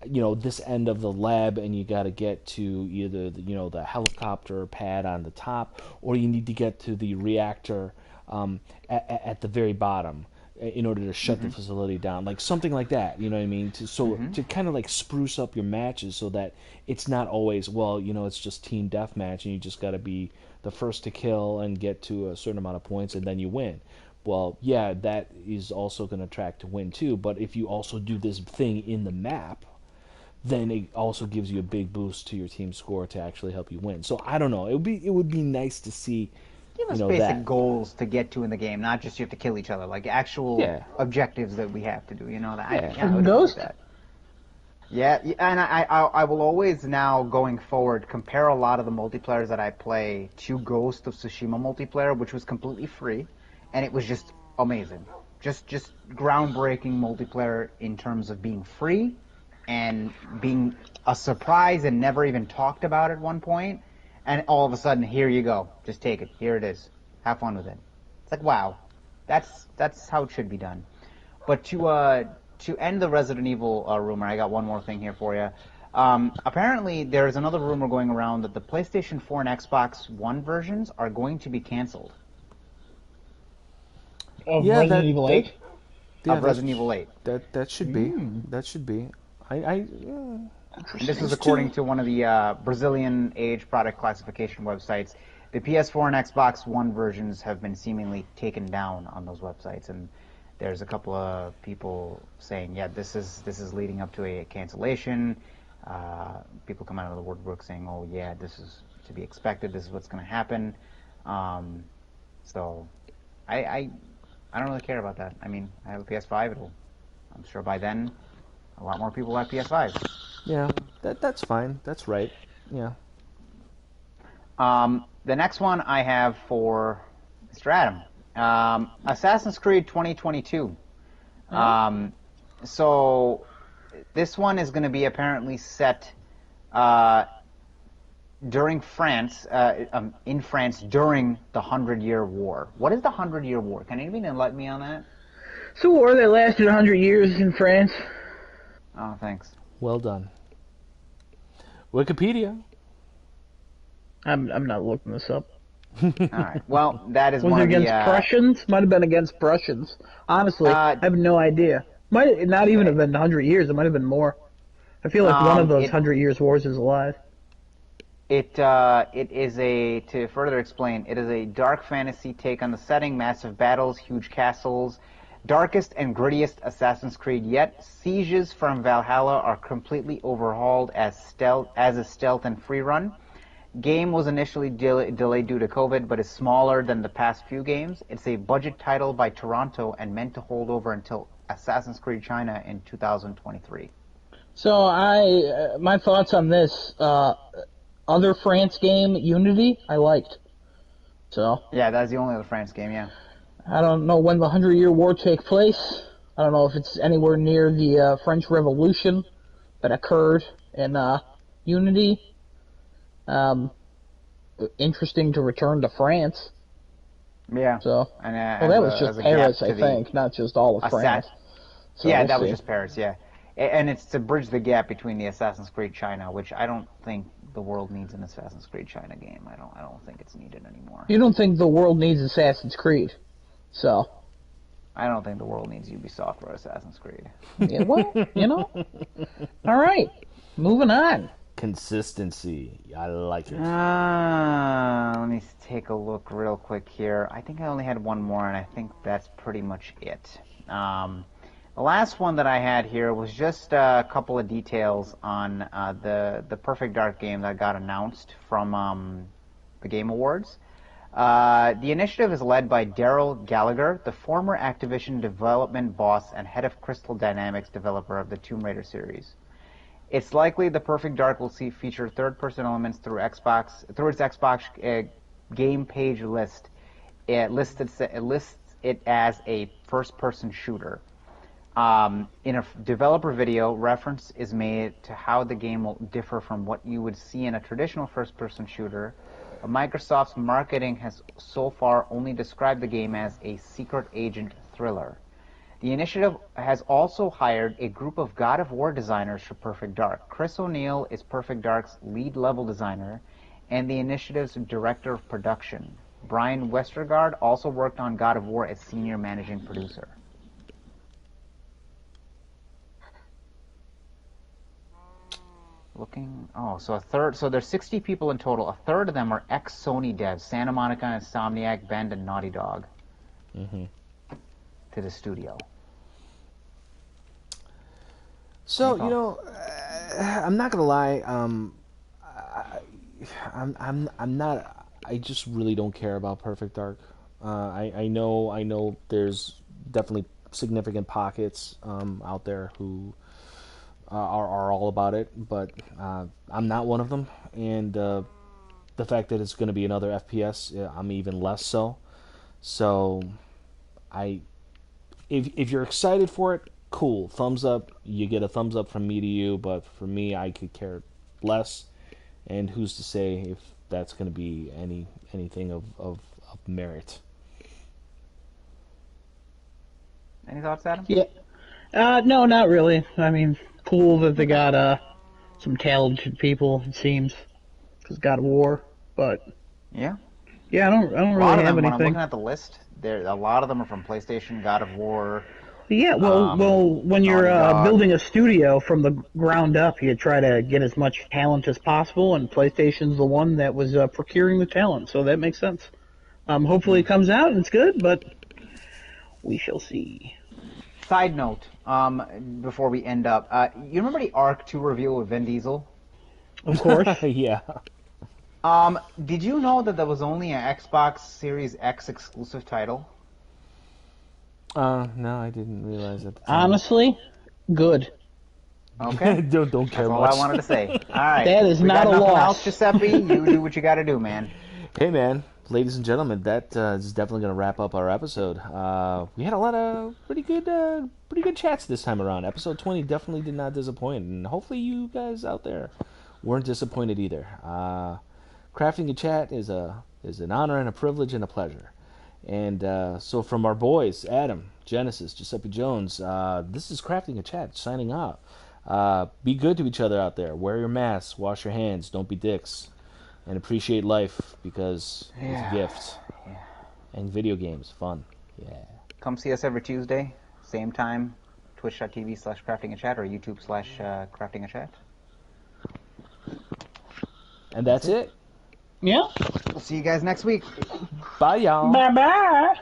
this end of the lab, and you got to get to either the helicopter pad on the top, or you need to get to the reactor at the very bottom in order to shut the facility down, like something like that. You know what I mean? To kind of like spruce up your matches so that it's not always, it's just team deathmatch and you just got to be the first to kill and get to a certain amount of points and then you win. Well, yeah, that is also going to track to win too, but if you also do this thing in the map, then it also gives you a big boost to your team score to actually help you win. So I don't know. It would be nice to see. Give us basic goals to get to in the game, not just you have to kill each other, like actual objectives that we have to do. I would like that. Yeah, and I will always now going forward compare a lot of the multiplayers that I play to Ghost of Tsushima multiplayer, which was completely free, and it was just amazing, just groundbreaking multiplayer in terms of being free and being a surprise and never even talked about at one point, and all of a sudden, here you go, just take it, here it is, have fun with it. It's like, wow, that's how it should be done. But to end the Resident Evil rumor, I got one more thing here for you. Apparently, there's another rumor going around that the PlayStation 4 and Xbox One versions are going to be canceled. Of Resident Evil 8? Of Resident Evil 8. That should be. That should be. This is according to one of the Brazilian age product classification websites. The PS4 and Xbox One versions have been seemingly taken down on those websites, and there's a couple of people saying, yeah, this is leading up to a cancellation. People come out of the woodwork saying, oh yeah, this is to be expected. This is what's going to happen. So I don't really care about that. I mean, I have a PS5. I'm sure by then a lot more people will have PS5s. Yeah, that's fine. That's right. Yeah. The next one I have for Mr. Adam. Assassin's Creed 2022. So this one is going to be apparently set during France, in France during the 100-Year War. What is the 100-Year War? Can anybody enlighten me on that? It's a war that lasted 100 years in France. Oh, thanks. Well done. Wikipedia. I'm not looking this up. All right. Well, that is was one it of the... against Prussians? Might have been against Prussians. Honestly, I have no idea. Might not even have been 100 years. It might have been more. I feel like one of those 100 years wars is alive. It is to further explain, it is a dark fantasy take on the setting, massive battles, huge castles, darkest and grittiest Assassin's Creed yet. Sieges from Valhalla are completely overhauled as a stealth and free run. Game was initially delayed due to COVID, but is smaller than the past few games. It's a budget title by Toronto and meant to hold over until Assassin's Creed China in 2023. So my thoughts on this, other France game, Unity, I liked. So yeah, that's the only other France game, yeah. I don't know when the 100-Year War takes place. I don't know if it's anywhere near the French Revolution that occurred in Unity. Interesting to return to France. Yeah. So, that was just Paris, I think, not just all of France. So yeah, that was just Paris, yeah. And it's to bridge the gap between the Assassin's Creed China, which I don't think the world needs an Assassin's Creed China game. I don't think it's needed anymore. You don't think the world needs Assassin's Creed, so. I don't think the world needs Ubisoft or Assassin's Creed. Yeah, well, All right, moving on. Consistency. I like it. Let me take a look real quick here. I think I only had one more, and I think that's pretty much it. The last one that I had here was just a couple of details on the Perfect Dark game that got announced from the Game Awards. The initiative is led by Daryl Gallagher, the former Activision development boss and head of Crystal Dynamics developer of the Tomb Raider series. It's likely the Perfect Dark will feature third-person elements through its Xbox game page list. It lists it as a first-person shooter. In a developer video, reference is made to how the game will differ from what you would see in a traditional first-person shooter. Microsoft's marketing has so far only described the game as a secret agent thriller. The initiative has also hired a group of God of War designers for Perfect Dark. Chris O'Neill is Perfect Dark's lead level designer and the initiative's director of production. Brian Westergaard also worked on God of War as senior managing producer. So there's 60 people in total. A third of them are ex-Sony devs, Santa Monica, Insomniac, Bend, and Naughty Dog. To the studio. So I'm not gonna lie. I'm not. I just really don't care about Perfect Dark. I know. There's definitely significant pockets out there who are all about it, but I'm not one of them. And the fact that it's going to be another FPS, I'm even less so. So, if you're excited for it, cool, thumbs up. You get a thumbs up from me to you, but for me, I could care less. And who's to say if that's going to be anything of merit? Any thoughts, Adam? Yeah. No, not really. I mean, cool that they got some talented people, it seems, because God of War. But yeah, I don't really have anything. When I'm looking at the list, a lot of them are from PlayStation, God of War. Yeah, well, when you're building a studio from the ground up, you try to get as much talent as possible, and PlayStation's the one that was procuring the talent, so that makes sense. Hopefully it comes out and it's good, but we shall see. Side note, before we end up, you remember the Arc 2 reveal with Vin Diesel? Of course. Yeah. Did you know that there was only an Xbox Series X exclusive title? No, I didn't realize that. Honestly, good. Okay. don't care That's all much. I wanted to say. All right. That is not a loss. Else, Giuseppe, you do what you got to do, man. Hey, man. Ladies and gentlemen, that is definitely going to wrap up our episode. We had a lot of pretty good chats this time around. Episode 20 definitely did not disappoint, and hopefully you guys out there weren't disappointed either. Crafting a chat is an honor and a privilege and a pleasure. And so from our boys, Adam, Genesis, Giuseppe Jones, this is Crafting a Chat signing out. Be good to each other out there. Wear your masks, wash your hands, don't be dicks. And appreciate life because it's a gift. Yeah. And video games, fun. Yeah. Come see us every Tuesday, same time, twitch.tv/craftingachat or YouTube/craftingachat. And that's it. Yeah. We'll see you guys next week. Bye, y'all. Bye-bye.